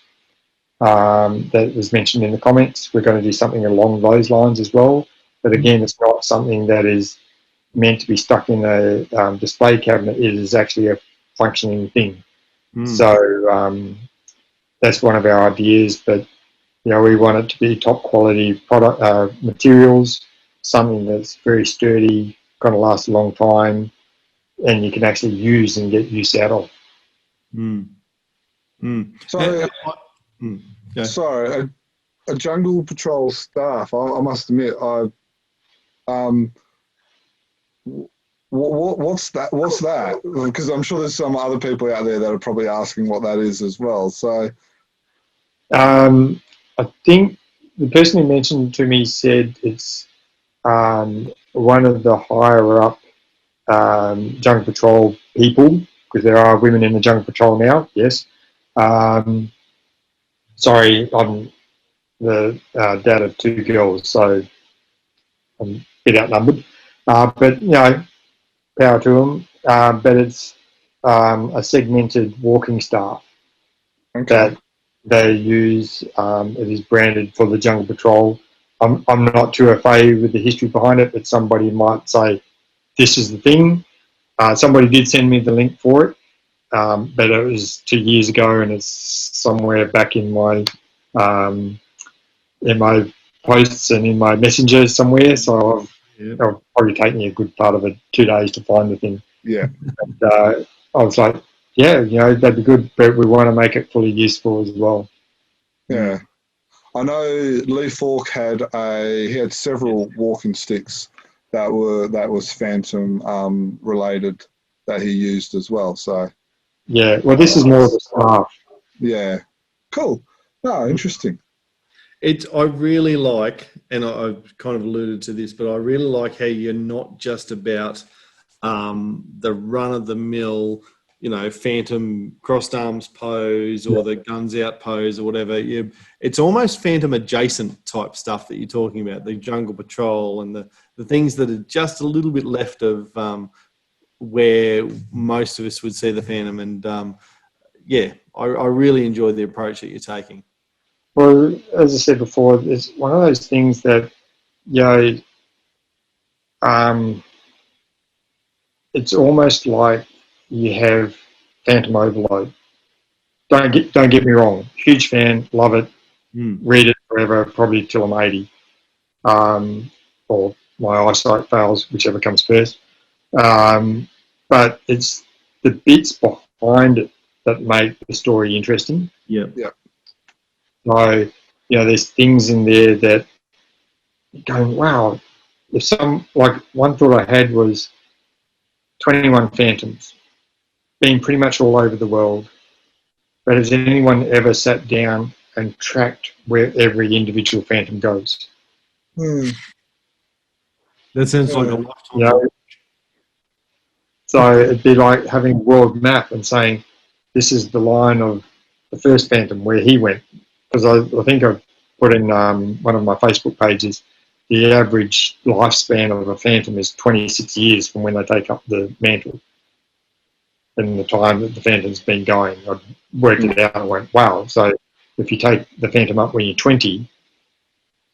that was mentioned in the comments. We're going to do something along those lines as well. But again, it's not something that is meant to be stuck in a display cabinet. It is actually a functioning thing. So that's one of our ideas. But we want it to be top quality product materials, something that's very sturdy, going to last a long time, and you can actually use and get use out of. So, sorry, a Jungle Patrol staff. I must admit, what's that? What's that? Because I'm sure there's some other people out there that are probably asking what that is as well. So, I think the person who mentioned to me said it's one of the higher up Jungle Patrol people, because there are women in the Jungle Patrol now. Yes. Sorry, I'm the dad of 2 girls, so I'm a bit outnumbered. But power to them. But it's a segmented walking staff that they use. It is branded for the Jungle Patrol. I'm not too au fait with the history behind it, but somebody might say this is the thing. Somebody did send me the link for it, but it was 2 years ago, and it's somewhere back in my posts and in my messenger somewhere. So it'll probably take me a good part of 2 days to find the thing. Yeah. And, I was like, that'd be good, but we want to make it fully useful as well. Yeah. I know Lee Falk had several walking sticks that was phantom related that he used as well. So well, this is more of a staff. Yeah. Cool. No, interesting. I really like, and I've kind of alluded to this, but I really like how you're not just about the run-of-the-mill, phantom crossed arms pose or the guns out pose or whatever. It's almost phantom adjacent type stuff that you're talking about, the Jungle Patrol and the things that are just a little bit left of where most of us would see the phantom. And I really enjoy the approach that you're taking. Well, as I said before, it's one of those things that, it's almost like you have phantom overload. Don't get me wrong. Huge fan, love it. Read it forever, probably till I'm 80. Or my eyesight fails, whichever comes first. But it's the bits behind it that make the story interesting. Yeah. So, there's things in there that going, wow. One thought I had was 21 phantoms being pretty much all over the world. But has anyone ever sat down and tracked where every individual phantom goes? That sounds like a lifetime. So it'd be like having a world map and saying, this is the line of the first phantom where he went. Because I think I've put in one of my Facebook pages, the average lifespan of a phantom is 26 years from when they take up the mantle. And the time that the phantom's been going, I worked it out and went, wow. So if you take the phantom up when you're 20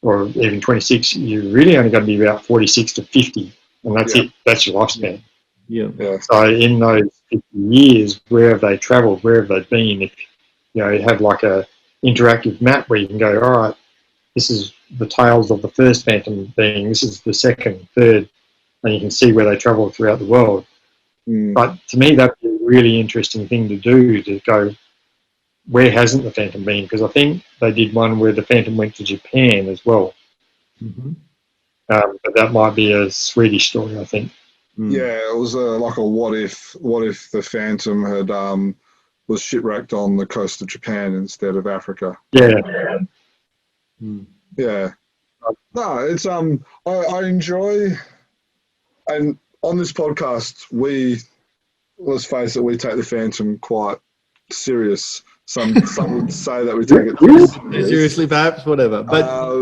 or even 26, you're really only going to be about 46 to 50. And that's it. That's your lifespan. Yeah. So in those 50 years, where have they travelled? Where have they been? If you have like a interactive map where you can go, all right, this is the tails of the first phantom being, this is the second, third, and you can see where they travel throughout the world. But to me, that'd be a really interesting thing to do, to go, where hasn't the phantom been? Because I think they did one where the phantom went to Japan as well. But that might be a Swedish story, I think. Yeah, it was like a what if the Phantom had was shipwrecked on the coast of Japan instead of Africa. Yeah. Yeah. No, it's I enjoy, and on this podcast let's face it, we take the Phantom quite serious. Some would say that we take it too serious. Seriously, perhaps, whatever. But I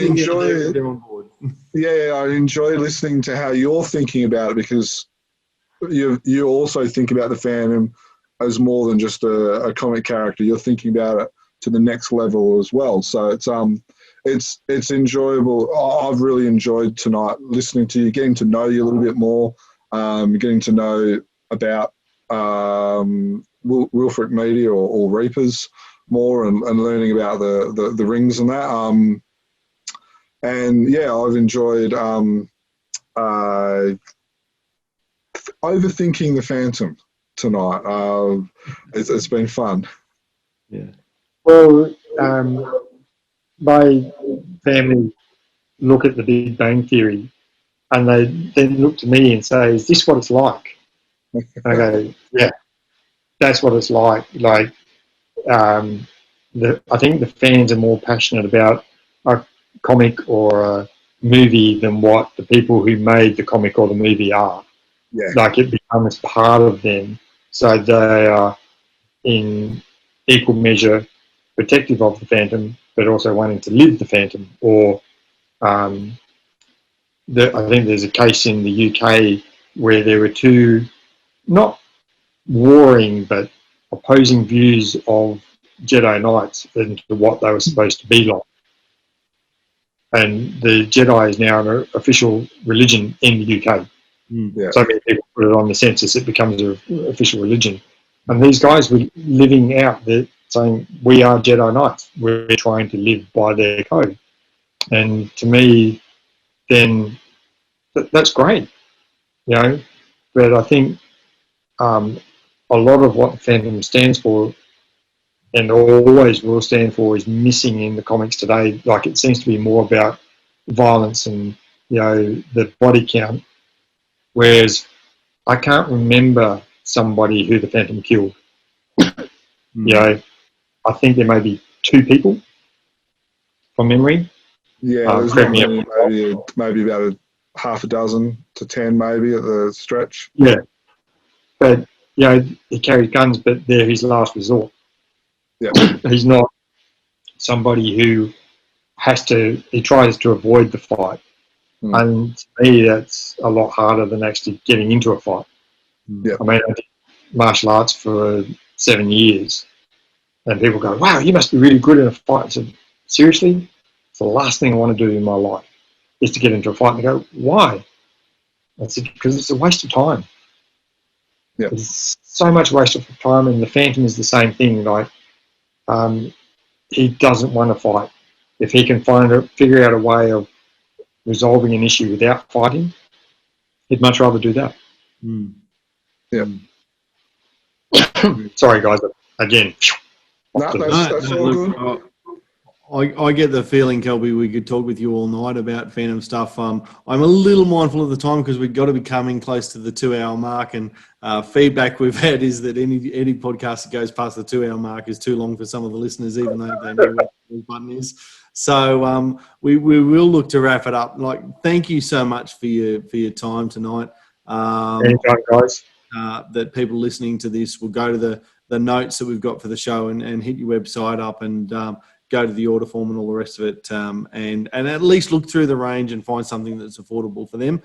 enjoy they're on board. Yeah, I enjoy listening to how you're thinking about it, because you also think about the Phantom as more than just a comic character. You're thinking about it to the next level as well. So it's enjoyable. I've really enjoyed tonight listening to you, getting to know you a little bit more, getting to know about Wulfric Media or Reapers more, and learning about the rings and that. And yeah, I've enjoyed overthinking the Phantom tonight. It's been fun. Yeah. Well, my family look at the Big Bang Theory, and they then look to me and say, "Is this what it's like?" And I go, "Yeah, that's what it's like." Like, I think the fans are more passionate about a comic or a movie than what the people who made the comic or the movie are. Yeah. Like, it becomes part of them, so they are in equal measure protective of the Phantom, but also wanting to live the Phantom. Or I think there's a case in the UK where there were two, not warring, but opposing views of Jedi Knights and what they were supposed to be like. And the Jedi is now an official religion in the UK. Yeah. So many people put it on the census, it becomes an official religion. And these guys were living out, saying, we are Jedi Knights. We're trying to live by their code. And to me, then that's great, you know. But I think a lot of what the Phantom stands for, and always will stand for, is missing in the comics today. Like, it seems to be more about violence and, you know, the body count. Whereas I can't remember somebody who the Phantom killed. You know, I think there may be 2 people from memory. Yeah, there's not many, maybe about half a dozen to 10 maybe at the stretch. Yeah. But, you know, he carries guns, but they're his last resort. Yeah. He's not somebody who he tries to avoid the fight. And to me, that's a lot harder than actually getting into a fight. Yeah. I mean, I did martial arts for 7 years, and people go, wow, you must be really good in a fight. I said, seriously? It's the last thing I want to do in my life, is to get into a fight. And they go, why? I said, because it's a waste of time. Yeah. It's so much waste of time, and the Phantom is the same thing. Like, he doesn't want to fight. If he can figure out a way of resolving an issue without fighting, he'd much rather do that. Yeah. Sorry, guys. Again. That's all good. I get the feeling, Kelby, we could talk with you all night about Phantom stuff. I'm a little mindful of the time because we've got to be coming close to the 2-hour mark, and feedback we've had is that any podcast that goes past the 2-hour mark is too long for some of the listeners, even though they know what the button is. So we will look to wrap it up. Like, thank you so much for your time tonight. Anytime, guys. That people listening to this will go to the notes that we've got for the show and hit your website up and go to the order form and all the rest of it, and at least look through the range and find something that's affordable for them.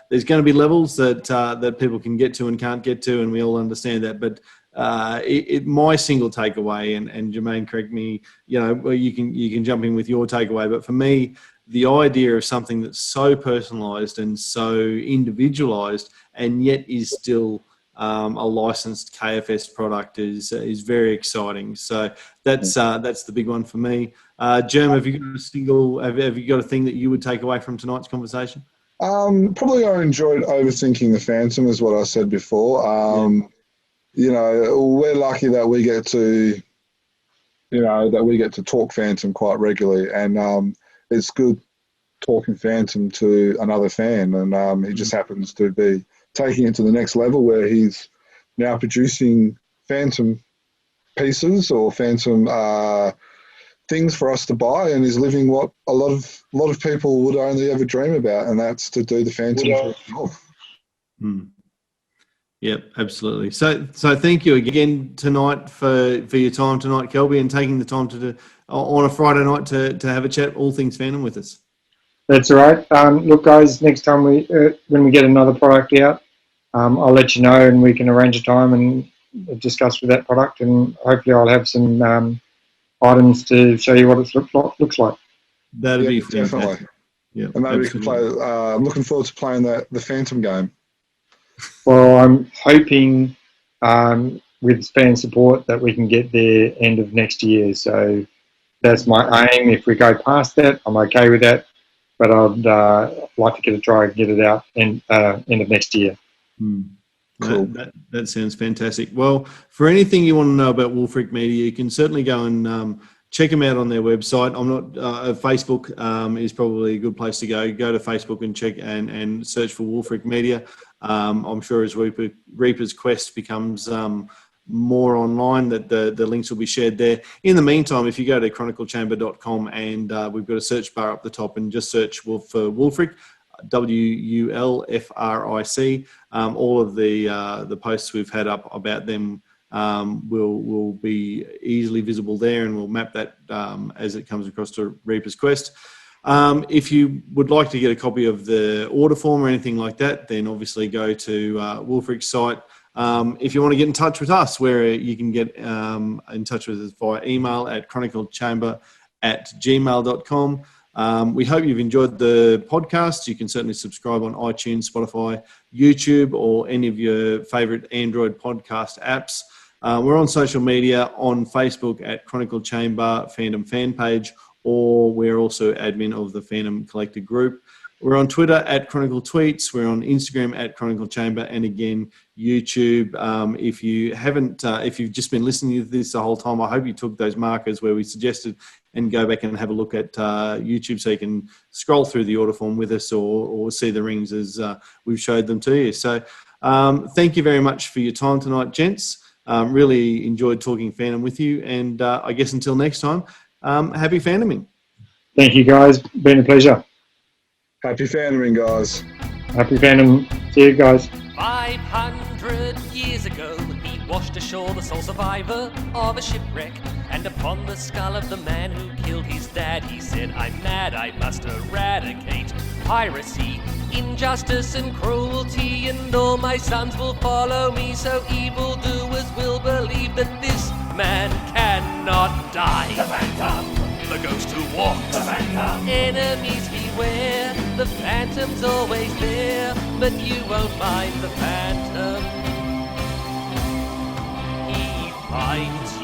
There's going to be levels that people can get to and can't get to, and we all understand that. But my single takeaway, and Jermaine, correct me, you know, you can jump in with your takeaway, but for me, the idea of something that's so personalised and so individualised, and yet is still a licensed KFS product is very exciting. So that's the big one for me. Jerm, have you got a thing that you would take away from tonight's conversation? Probably I enjoyed overthinking the Phantom, is what I said before. You know, we're lucky that we get to talk Phantom quite regularly, and it's good talking Phantom to another fan, and he just happens to be taking it to the next level where he's now producing Phantom pieces or Phantom things for us to buy, and he's living what a lot of people would only ever dream about, and that's to do the Phantom for himself. Yep, absolutely. So thank you again tonight for your time tonight, Kelby, and taking the time to on a Friday night to have a chat all things fandom with us. That's all right. Look, guys, next time when we get another product out, I'll let you know, and we can arrange a time and discuss with that product, and hopefully I'll have some items to show you what it looks like. That'd be fantastic. Definitely. Yeah, and maybe we can play. I'm looking forward to playing the Phantom game. Well, I'm hoping with fan support that we can get there end of next year. So that's my aim. If we go past that, I'm okay with that. But I'd like to try and get it out end of next year. Cool. That sounds fantastic. Well, for anything you want to know about Wulfric Media, you can certainly go and check them out on their website. I'm not Facebook is probably a good place to go. Go to Facebook and check and search for Wulfric Media. I'm sure as Reaper's Quest becomes more online, that the links will be shared there. In the meantime, if you go to chroniclechamber.com and we've got a search bar up the top and just search for Wulfric, Wulfric, all of the posts we've had up about them will be easily visible there, and we'll map that as it comes across to Reaper's Quest. If you would like to get a copy of the order form or anything like that, then obviously go to Wulfric's site. If you want to get in touch with us, where you can get in touch with us via email at chroniclechamber@gmail.com. We hope you've enjoyed the podcast. You can certainly subscribe on iTunes, Spotify, YouTube, or any of your favourite Android podcast apps. We're on social media on Facebook at Chronicle Chamber Fandom fan page, or we're also admin of the Fandom Collector group. We're on Twitter at Chronicle Tweets. We're on Instagram at Chronicle Chamber, and again, YouTube. If you haven't, if you've just been listening to this the whole time, I hope you took those markers where we suggested and go back and have a look at YouTube, so you can scroll through the order form with us or see the rings as we've showed them to you. So thank you very much for your time tonight, gents. Really enjoyed talking fandom with you, and I guess until next time, happy fandoming. Thank you, guys. Been a pleasure. Happy fandoming, guys. Happy fandom. See you, guys. 500 years ago, he washed ashore the sole survivor of a shipwreck. And upon the skull of the man who killed his dad, he said, "I'm mad, I must eradicate piracy, injustice and cruelty, and all my sons will follow me, so evildoers will believe that this man cannot die." The Phantom, The ghost who walks, the Phantom, enemies beware, the Phantom's always there, but you won't find the Phantom. He finds